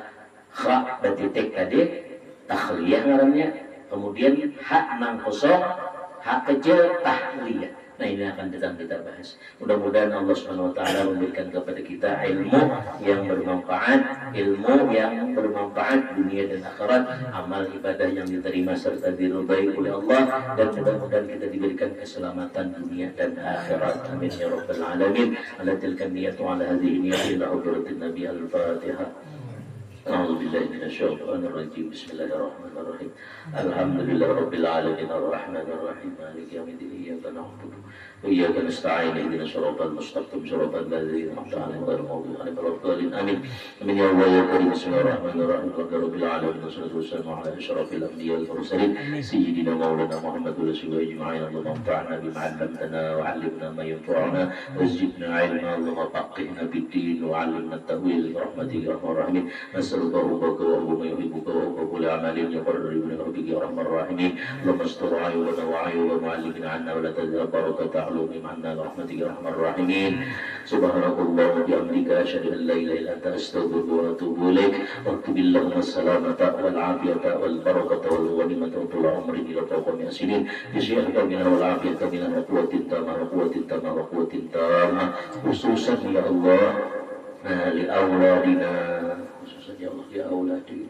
kha batitik tadi takhliyah ngarannya. Kemudian hak nang kosong, hak kecil tahliyah. Nah ini akan datang kita bahas. Mudah-mudahan Allah Subhanahu wa taala memberikan kepada kita ilmu yang bermanfaat, dunia dan akhirat, amal ibadah yang diterima serta diridhai oleh Allah, dan mudah-mudahan kita diberikan keselamatan dunia dan akhirat. Amin ya rabbal alamin. Ala tilka niyatu ala hadhihi niyyati ila hadratin nabi al-Fatihah. أعوذ بالله من الشيطان الرجيم بسم الله الرحمن الرحيم الحمد لله رب العالمين الرحمن الرحيم مالك يوم الدين إياك نعبد وإياك نستعين اهدنا الصراط المستقيم صراط الذين أنعمت عليهم غير المغضوب عليهم ولا الضالين آمين آمين يا الله يا كريم بسم الله الرحمن الرحيم الحمد لله رب العالمين والصلاة والسلام على أشرف الأنبياء والمرسلين سيدنا مولانا محمد ورسوله أجمعين اللهم انفعنا بما علمتنا وعلمنا ما ينفعنا وزدنا علما اللهم فقهنا بالدين وعلمنا التأويل برحمتك يا أرحم الراحمين نسألك ربك وهو ما يحبك وهو كل عمل يقربنا ربك يا أرحم الراحمين اللهم استر عيوبنا وعيوب معلمنا عنا ولا تذهب بركة علوم عنا برحمتك يا أرحم الراحمين سبحانك اللهم وبحمدك أشهد أن لا إله إلا أنت أستغفرك وأتوب إليك واكتب اللهم السلامة والعافية والبركة والغنيمة وطول عمر إلى فوق 100 سنين بصحة كاملة والعافية كاملة وقوة تامة خصوصا يا الله لأولادنا خصوصا يا الله لأولادي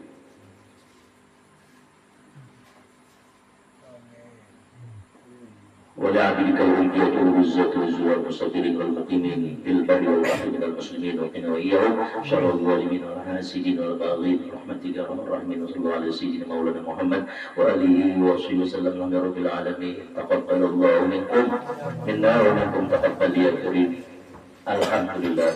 ولعبدك الوليات والعزة والزوار المستغفرين والمقيمين بالبر والبحر من المسلمين وقنا وإياهم شر الظالمين والحاسدين والباغين برحمتك يا أرحم الراحمين وصلى الله على سيدنا مولانا محمد وآله وصحبه وسلم يا رب العالمين تقبل الله منكم منا ومنكم تقبل يا كريم الحمد لله.